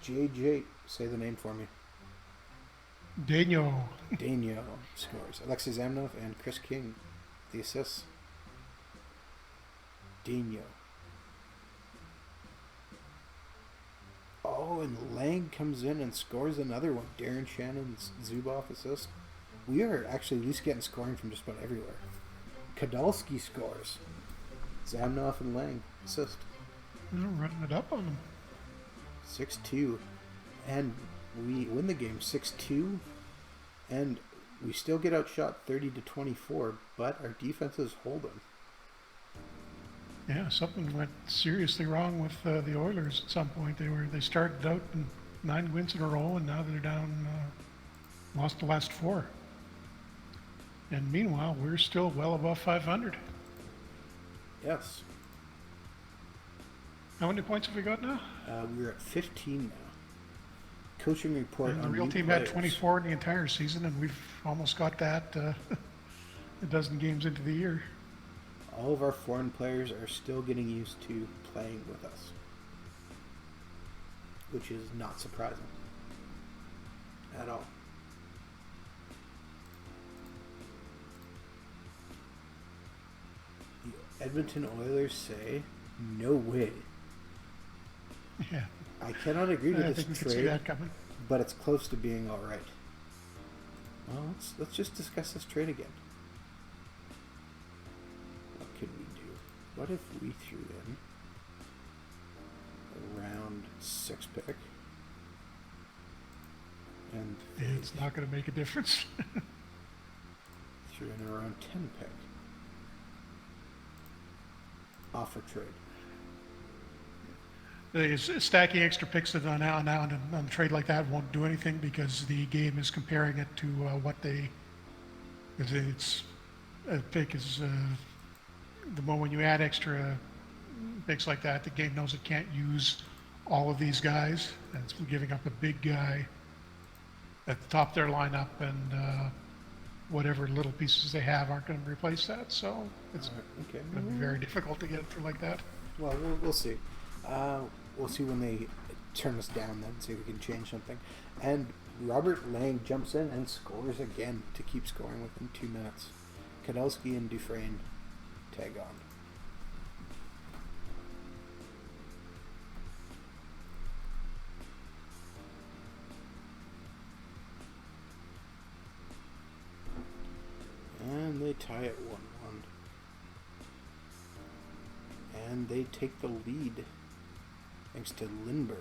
Speaker 1: JJ, say the name for me.
Speaker 2: Daniel
Speaker 1: scores. Alexei Zamnov and Chris King, the assists. Daniel. Oh, and Lang comes in and scores another one. Darren Shannon's Zubov assist. We are actually at least getting scoring from just about everywhere. Kadalski scores. Zamnov and Lang assist.
Speaker 2: They're running it up on them.
Speaker 1: 6-2. And we win the game 6-2. And we still get outshot 30-24, but our defense is holding.
Speaker 2: Yeah, something went seriously wrong with the Oilers at some point. They started out in 9 wins in a row, and now they're down, lost the last 4. And meanwhile, we're still well above 500.
Speaker 1: Yes.
Speaker 2: How many points have we got now?
Speaker 1: We're at 15 now. Coaching report
Speaker 2: And the
Speaker 1: on
Speaker 2: real
Speaker 1: new
Speaker 2: team
Speaker 1: players.
Speaker 2: had 24 in the entire season, and we've almost got that a dozen games into the year.
Speaker 1: All of our foreign players are still getting used to playing with us, which is not surprising at all. The Edmonton Oilers say, no way.
Speaker 2: Yeah,
Speaker 1: I cannot agree to
Speaker 2: I
Speaker 1: this
Speaker 2: think we could see
Speaker 1: trade,
Speaker 2: that coming.
Speaker 1: but it's close to being all right. Well, let's just discuss this trade again. What could we do? What if we threw in a round 6 pick, And
Speaker 2: It's not going to make a difference.
Speaker 1: threw in around 10 pick. Offer trade.
Speaker 2: Stacking extra picks on a trade like that won't do anything because the game is comparing it to what they. Because it's a pick is the moment when you add extra picks like that, the game knows it can't use all of these guys, and it's giving up a big guy at the top of their lineup, and whatever little pieces they have aren't going to replace that. So it's
Speaker 1: Okay.
Speaker 2: going to be very difficult to get through like that.
Speaker 1: Well, we'll see. We'll see when they turn us down then, see if we can change something. And Robert Lang jumps in and scores again to keep scoring within 2 minutes. Kadelsky and Dufresne tag on. And they tie at 1-1. And they take the lead thanks to Lindbergh.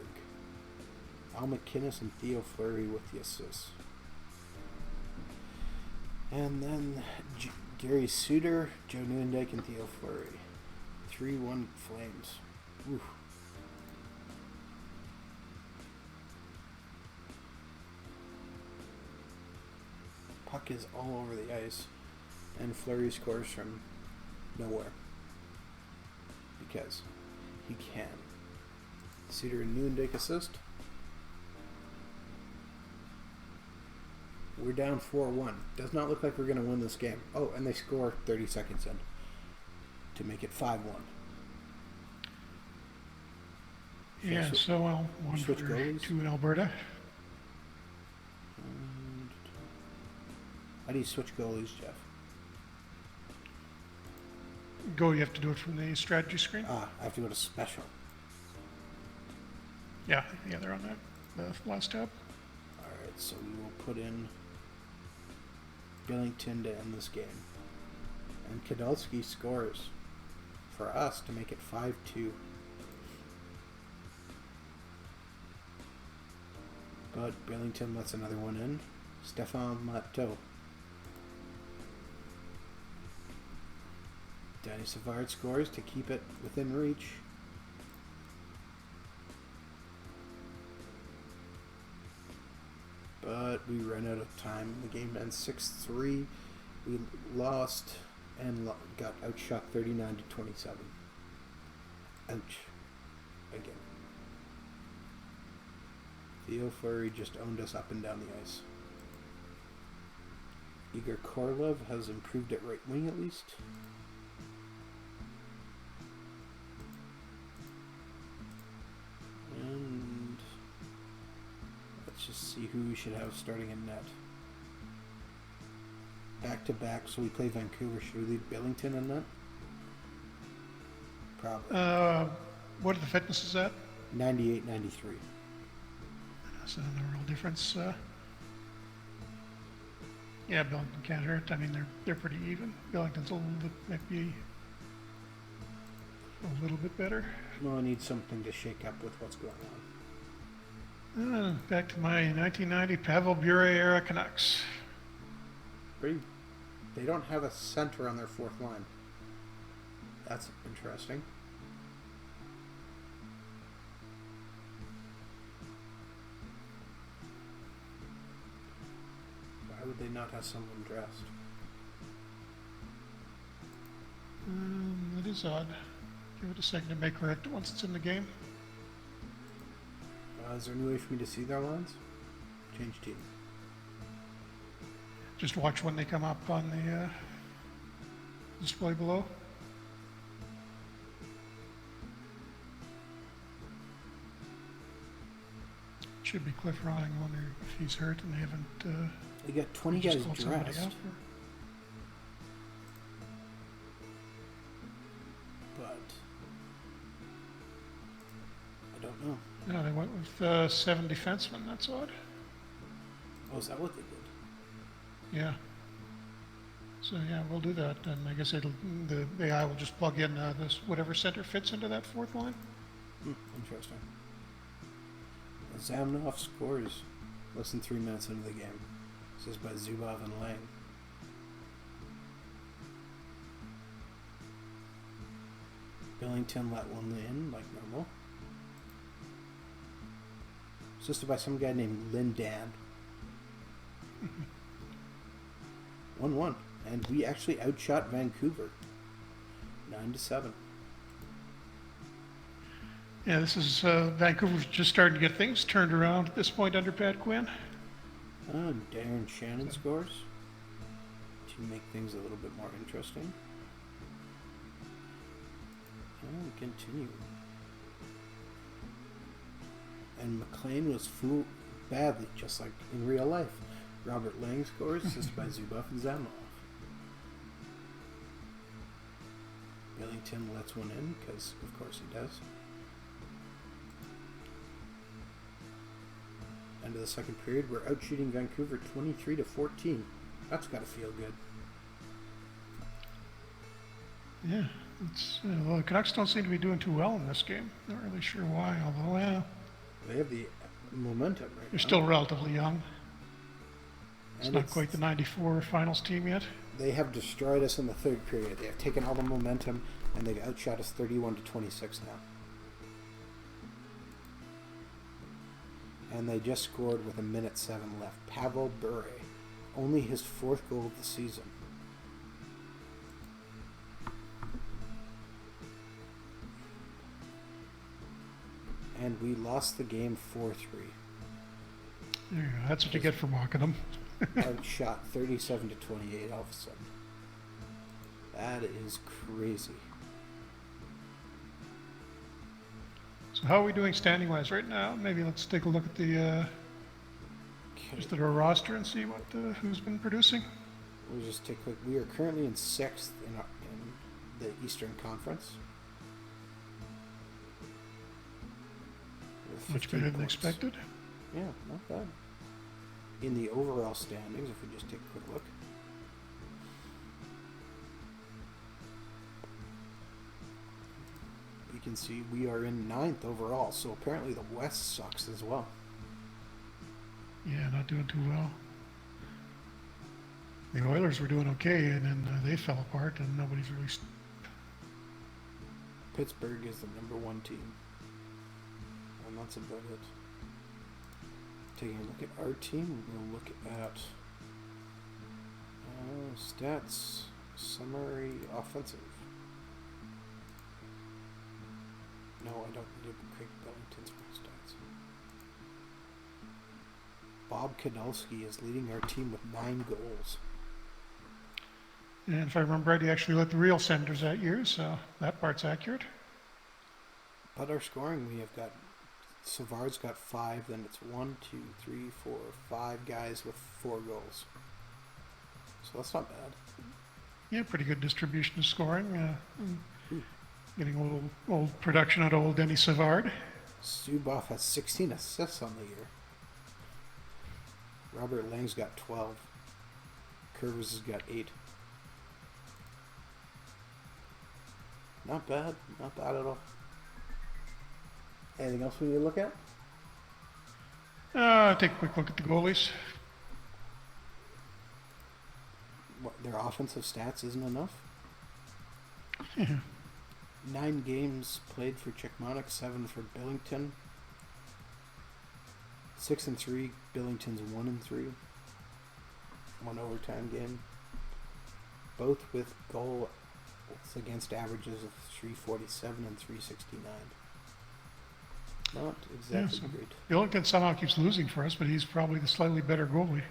Speaker 1: Al McInnes and Theo Fleury with the assists. And then Gary Suter, Joe Nieuwendyk, and Theo Fleury. 3-1 Flames. Oof. Puck is all over the ice, and Fleury scores from nowhere. Because he can. Suter and Nieuwendyk assist. We're down 4-1. Does not look like we're going to win this game. Oh, and they score 30 seconds in to make it 5-1.
Speaker 2: Yeah, so well, 1 for
Speaker 1: goalies?
Speaker 2: 2 in Alberta.
Speaker 1: And how do you switch goalies, Jeff?
Speaker 2: You have to do it from the strategy screen.
Speaker 1: I have to go to special.
Speaker 2: Yeah, they're on that the last tab.
Speaker 1: Alright, so we will put in Billington to end this game. And Kadelsky scores for us to make it 5-2. But Billington lets another one in. Stefan Matteau. Danny Savard scores to keep it within reach. But we ran out of time. The game ends 6-3. We lost and got outshot 39-27. Ouch. Again. Theo Fleury just owned us up and down the ice. Igor Korlev has improved at right wing at least. And let's just see who we should have starting in net. Back to back, so we play Vancouver. Should we leave Billington in net? Probably.
Speaker 2: What are the fitnesses at?
Speaker 1: 98-93.
Speaker 2: So no real difference. Yeah, Billington can't hurt. I mean, they're pretty even. Billington's might be a little bit better.
Speaker 1: Well, I need something to shake up with what's going on.
Speaker 2: Back to my 1990 Pavel Bure era Canucks.
Speaker 1: They don't have a center on their fourth line. That's interesting. Why would they not have someone dressed?
Speaker 2: It is odd. Give it a second to make correct once it's in the game.
Speaker 1: Is there any way for me to see their lines? Change team.
Speaker 2: Just watch when they come up on the display below. Should be Cliff Ronning. I wonder if he's hurt and they haven't.
Speaker 1: They got 20 guys dressed. But I don't know.
Speaker 2: No, they went with 7 defensemen. That's odd.
Speaker 1: Oh, is that what they did?
Speaker 2: Yeah. So yeah, we'll do that, and I guess the AI will just plug in this whatever center fits into that fourth line.
Speaker 1: Interesting. Zamnov scores Less than 3 minutes into the game. This is by Zubov and Lang. Billington let one in, like normal. Assisted by some guy named Lindan. 1-1. And we actually outshot Vancouver. 9-7.
Speaker 2: Yeah, this is Vancouver's just starting to get things turned around at this point under Pat Quinn.
Speaker 1: Darren Shannon scores to make things a little bit more interesting. And continue. And McLean was fooled badly, just like in real life. Robert Lang scores, assisted by Zubov and Zamov. Billington lets one in, because of course he does. End of the second period, we're out shooting Vancouver 23-14. That's got to feel good.
Speaker 2: Yeah, it's, well, the Canucks don't seem to be doing too well in this game. Not really sure why, although, yeah.
Speaker 1: They have the momentum right now.
Speaker 2: They're still relatively young. It's
Speaker 1: And
Speaker 2: not quite the 94 finals team yet.
Speaker 1: They have destroyed us in the third period. They have taken all the momentum, and they've outshot us 31-26 now. And they just scored with 1:07 left. Pavel Bure, only his 4th goal of the season. And we lost the game 4-3.
Speaker 2: There you go. That's what you get for mocking them.
Speaker 1: Outshot 37-28 all of a sudden. That is crazy.
Speaker 2: So how are we doing standing-wise right now? Maybe let's take a look at the just at our roster and see what who's been producing.
Speaker 1: We'll just take a quick. We are currently in 6th in the Eastern Conference.
Speaker 2: Much better than expected.
Speaker 1: Yeah, not bad. In the overall standings, if we just take a quick look. You can see we are in 9th overall, so apparently the West sucks as well.
Speaker 2: Yeah, not doing too well. The Oilers were doing okay, and then they fell apart, and nobody's really...
Speaker 1: Pittsburgh is the #1 team. And that's about it. Taking a look at our team, we'll look at stats, summary, offensive. No, I don't need Craig Billington's stats. Bob Kadalski is leading our team with 9 goals.
Speaker 2: And if I remember right, he actually led the real Senators that year, so that part's accurate.
Speaker 1: But our scoring, we have got Savard's got 5, then it's 1, 2, 3, 4, 5 guys with 4 goals. So that's not bad.
Speaker 2: Yeah, pretty good distribution of scoring. Getting a little old production out of old Denny Savard.
Speaker 1: Zubov has 16 assists on the year. Robert Lang's got 12. Curves has got 8. Not bad. Not bad at all. Anything else we need to look at?
Speaker 2: Take a quick look at the goalies.
Speaker 1: What, their offensive stats isn't enough?
Speaker 2: Yeah.
Speaker 1: 9 games played for Chickmonic, 7 for Billington. 6-3. Billington's 1-3. 1 overtime game. Both with goals against averages of 347 and 369. Not exactly great.
Speaker 2: Billington somehow keeps losing for us, but he's probably the slightly better goalie.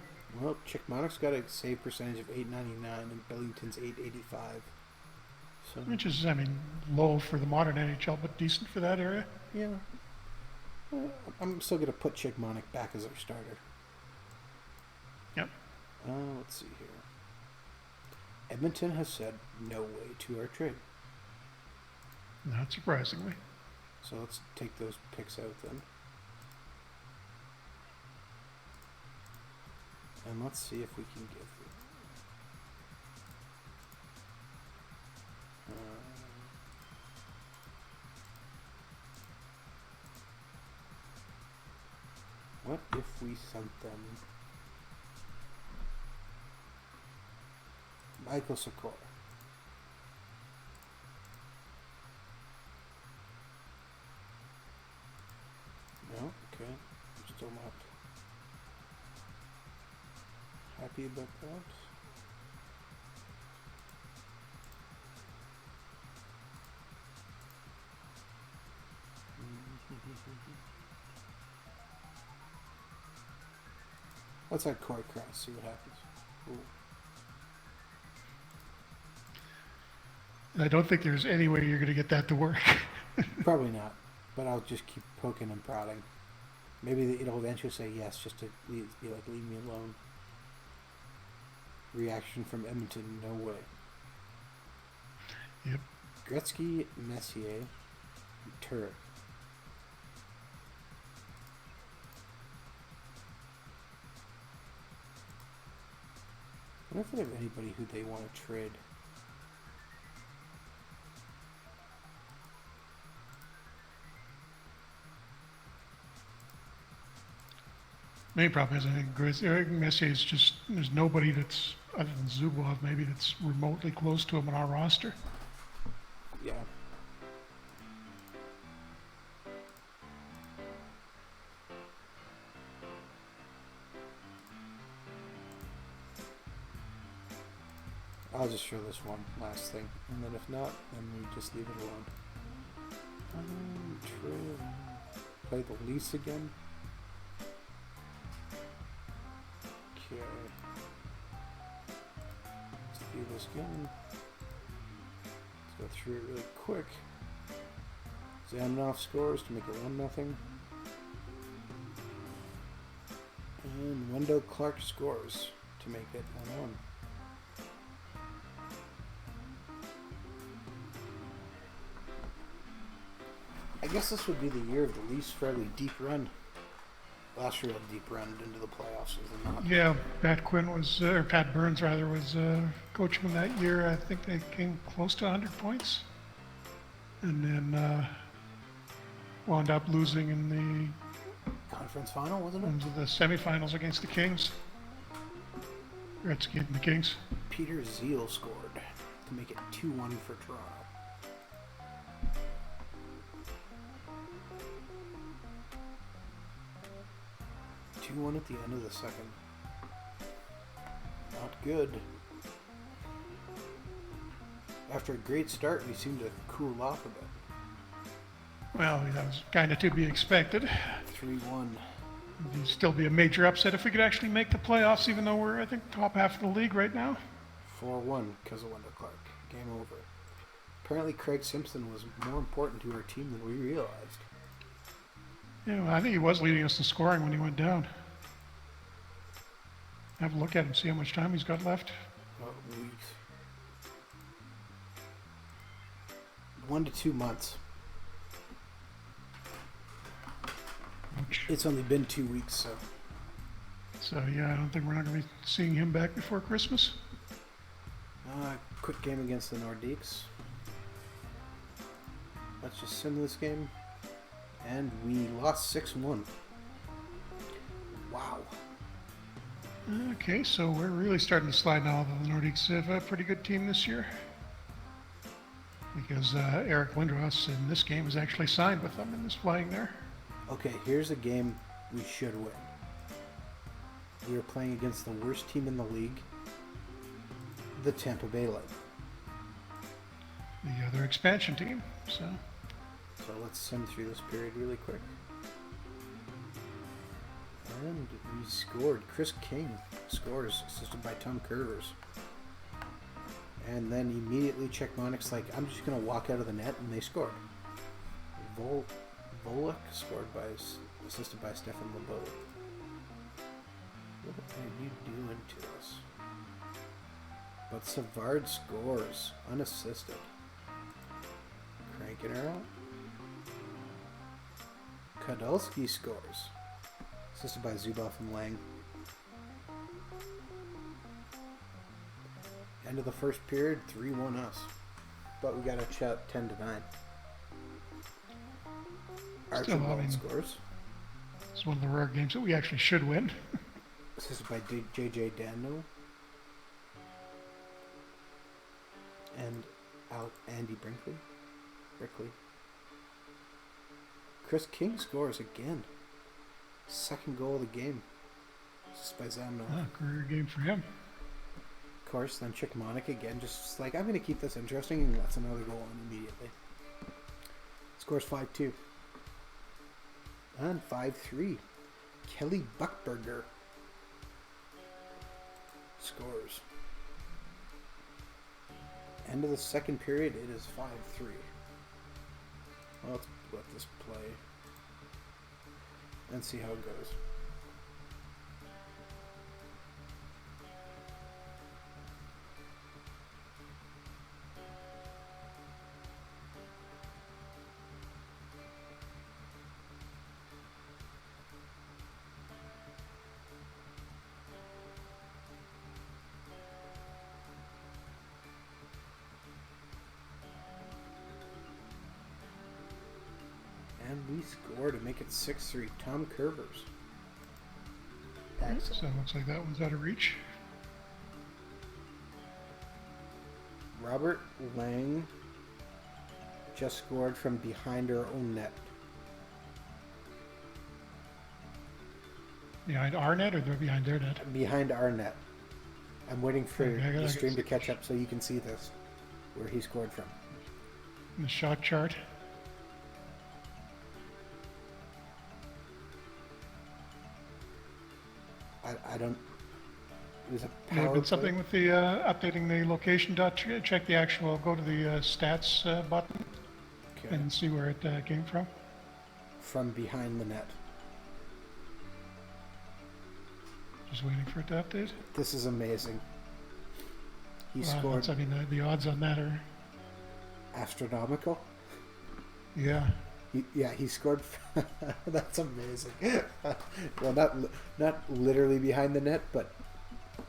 Speaker 1: Well, Chickmonic's got a save percentage of 899 and Billington's 885. So,
Speaker 2: Which is, I mean, low for the modern NHL, but decent for that area.
Speaker 1: yeah. I'm still going to put Chickmonic back as our starter.
Speaker 2: Yep.
Speaker 1: Let's see here. Edmonton has said no way to our trade.
Speaker 2: Not surprisingly.
Speaker 1: So let's take those picks out then. And let's see if we can give What if we sent them Michael Sikora? No? Okay. Still not happy about that. Let's add Corey Cross, see what happens. Ooh.
Speaker 2: I don't think there's any way you're going to get that to work.
Speaker 1: Probably not, but I'll just keep poking and prodding. Maybe it'll eventually say yes, just to be like, leave me alone. Reaction from Edmonton, no way.
Speaker 2: Yep.
Speaker 1: Gretzky, Messier, Turek. I wonder if they have anybody who they want to trade.
Speaker 2: Main problem is I think Eric Messier is just, there's nobody that's, other than Zubov maybe, that's remotely close to him on our roster.
Speaker 1: Yeah. I'll just show this one last thing, and then if not, then we just leave it alone. Play the Leafs again. Okay. Let's do this again. Let's go through it really quick. Zamenhof scores to make it 1-0. And Wendell Clark scores to make it 1-1. I guess this would be the year of the Leafs' fairly deep run. Last real deep run into the playoffs, was it not?
Speaker 2: Yeah, Pat Burns rather, was coaching them that year. I think they came close to 100 points. And then wound up losing in the
Speaker 1: Conference final, wasn't it?
Speaker 2: into the semifinals against the Kings. Gretzky and the Kings.
Speaker 1: Peter Zeal scored to make it 2-1 for Toronto. One at the end of the second. Not good. After a great start, we seemed to cool off a bit.
Speaker 2: Well, that was kind of to be expected.
Speaker 1: 3-1.
Speaker 2: It'd still be a major upset if we could actually make the playoffs, even though we're, I think, top half of the league right now.
Speaker 1: 4-1 because of Wendell Clark. Game over. Apparently, Craig Simpson was more important to our team than we realized.
Speaker 2: Yeah, well, I think he was leading us in scoring when he went down. Have a look at him, see how much time he's got left.
Speaker 1: Weeks. 1 to 2 months.
Speaker 2: Ouch.
Speaker 1: It's only been 2 weeks, so.
Speaker 2: So yeah, I don't think we're not going to be seeing him back before Christmas.
Speaker 1: Quick game against the Nordiques. Let's just sim this game. And we lost 6-1. Wow.
Speaker 2: Okay, so we're really starting to slide now. The Nordiques have a pretty good team this year. Because Eric Lindros in this game is actually signed with them and is playing there.
Speaker 1: Okay, here's a game we should win. We are playing against the worst team in the league, the Tampa Bay Lightning.
Speaker 2: The other expansion team, so
Speaker 1: let's sim through this period really quick. And we scored. Chris King scores, assisted by Tom Curvers. And then immediately Czechmanic's like, I'm just going to walk out of the net, and they scored. Volek scored assisted by Stefan Lebeau. What are you doing to us? But Savard scores, unassisted. Cranking her out. Kadalski scores, assisted by Zubov and Lang. End of the first period, 3-1 us. But we got a shot 10-9. Archibald scores.
Speaker 2: It's was one of the rare games that we actually should win.
Speaker 1: This is by J.J. Dano and Andy Brickley. Chris King scores again. Second goal of the game. Just by Zamno.
Speaker 2: Career game for him.
Speaker 1: Of course, then Chickmonic again, just like, I'm going to keep this interesting, and that's another goal in immediately. Scores 5-2. And 5-3. Kelly Buckberger scores. End of the second period, it is 5-3. Well, let's let this play and see how it goes. And we score to make it 6-3. Tom Curvers. Excellent.
Speaker 2: So it looks like that one's out of reach.
Speaker 1: Robert Lang just scored from behind our own net.
Speaker 2: Behind our net or they're behind their net?
Speaker 1: Behind our net. I'm waiting for
Speaker 2: Okay,
Speaker 1: the stream to catch up so you can see this, where he scored from.
Speaker 2: The shot chart.
Speaker 1: I don't. It was a
Speaker 2: May have
Speaker 1: power
Speaker 2: been
Speaker 1: play.
Speaker 2: something with the updating the location dot. Check the actual. Go to the stats button
Speaker 1: Okay.
Speaker 2: and see where it came from.
Speaker 1: From behind the net.
Speaker 2: Just waiting for it to update.
Speaker 1: This is amazing. He
Speaker 2: Wow,
Speaker 1: scored
Speaker 2: that's- I mean, the odds on that are.
Speaker 1: astronomical.
Speaker 2: Yeah.
Speaker 1: He scored. That's amazing. Well, not literally behind the net, but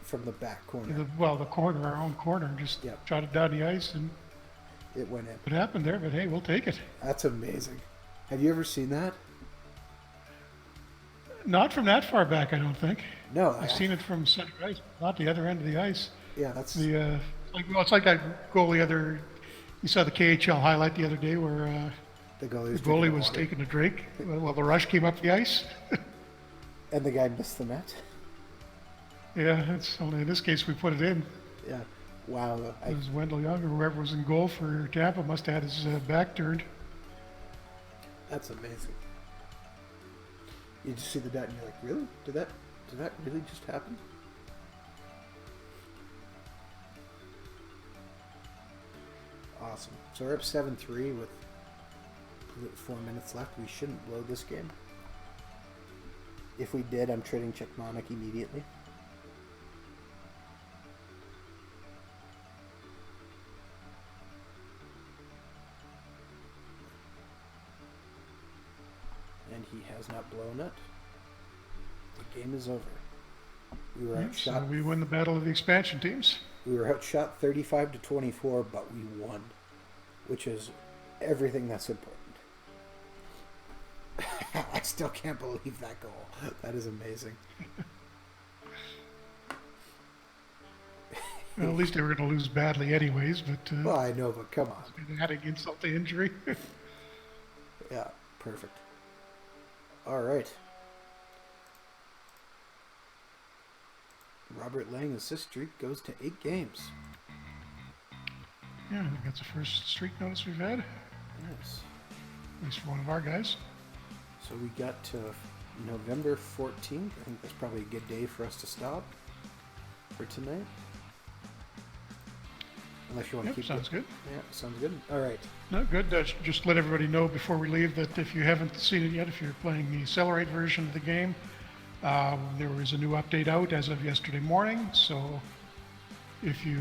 Speaker 1: from the back corner.
Speaker 2: The corner, our own corner, just
Speaker 1: Yep.
Speaker 2: shot it down the ice, and
Speaker 1: It went in.
Speaker 2: it happened there. But hey, we'll take it.
Speaker 1: That's amazing. Have you ever seen that?
Speaker 2: Not from that far back, I don't think.
Speaker 1: No.
Speaker 2: I've seen it from center ice, not the other end of the ice.
Speaker 1: Yeah, that's.
Speaker 2: It's like that goal the other. You saw the KHL highlight the other day where
Speaker 1: The
Speaker 2: the goalie was taking a drink while the rush came up the ice.
Speaker 1: And the guy missed the net.
Speaker 2: Yeah, it's only in this case we put it in.
Speaker 1: Yeah. Wow.
Speaker 2: It was Wendell Young or whoever was in goal for Tampa must have had his back turned.
Speaker 1: That's amazing. You just see the net and you're like, really? Did that really just happen? Awesome. So we're up 7-3 with 4 minutes left. We shouldn't blow this game. If we did, I'm trading Chickmonic immediately. And he has not blown it. The game is over. We were
Speaker 2: So
Speaker 1: outshot.
Speaker 2: we win the battle of the expansion teams.
Speaker 1: We were outshot 35-24, but we won, which is everything that's important. I still can't believe that goal. That is amazing.
Speaker 2: Well, at least they were going to lose badly anyways, but
Speaker 1: Well, I know, but come on.
Speaker 2: adding insult to injury.
Speaker 1: Yeah, perfect. All right. Robert Lang assist streak goes to 8 games.
Speaker 2: Yeah, I think that's the first streak notice we've had,
Speaker 1: Yes.
Speaker 2: at least for one of our guys.
Speaker 1: So we got to November 14th. I think that's probably a good day for us to stop for tonight. Unless you want to keep
Speaker 2: Sounds good.
Speaker 1: Yeah, sounds good. All right.
Speaker 2: No, good. Just let everybody know before we leave that if you haven't seen it yet, if you're playing the Accelerate version of the game, there was a new update out as of yesterday morning. So if you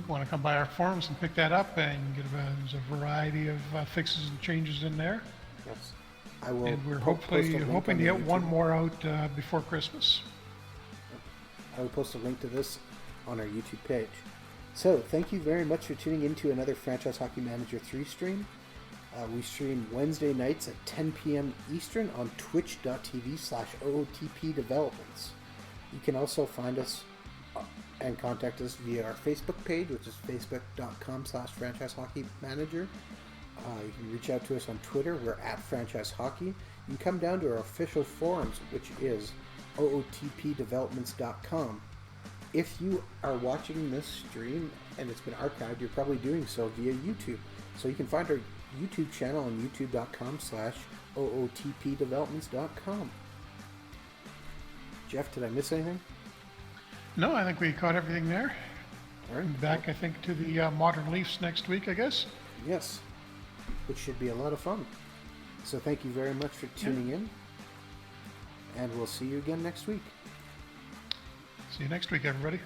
Speaker 2: want to come by our forums and pick that up, and there's a variety of fixes and changes in there.
Speaker 1: Yes. I will.
Speaker 2: And we're
Speaker 1: post a
Speaker 2: hoping
Speaker 1: link
Speaker 2: to
Speaker 1: on the
Speaker 2: get one
Speaker 1: YouTube.
Speaker 2: more out before Christmas.
Speaker 1: I will post a link to this on our YouTube page. So, thank you very much for tuning in to another Franchise Hockey Manager 3 stream. We stream Wednesday nights at 10 p.m. Eastern on twitch.tv/OOTP Developments. You can also find us and contact us via our Facebook page, which is facebook.com/franchisehockeymanager. You can reach out to us on Twitter. We're at Franchise Hockey. You can come down to our official forums, which is ootpdevelopments.com. If you are watching this stream and it's been archived, you're probably doing so via YouTube. So you can find our YouTube channel on youtube.com/ootpdevelopments.com. Jeff, did I miss anything?
Speaker 2: No, I think we caught everything there.
Speaker 1: All right.
Speaker 2: Back, I think, to the Modern Leafs next week, I guess.
Speaker 1: Yes, which should be a lot of fun. So thank you very much for tuning in, and we'll see you again next week.
Speaker 2: See you next week, everybody.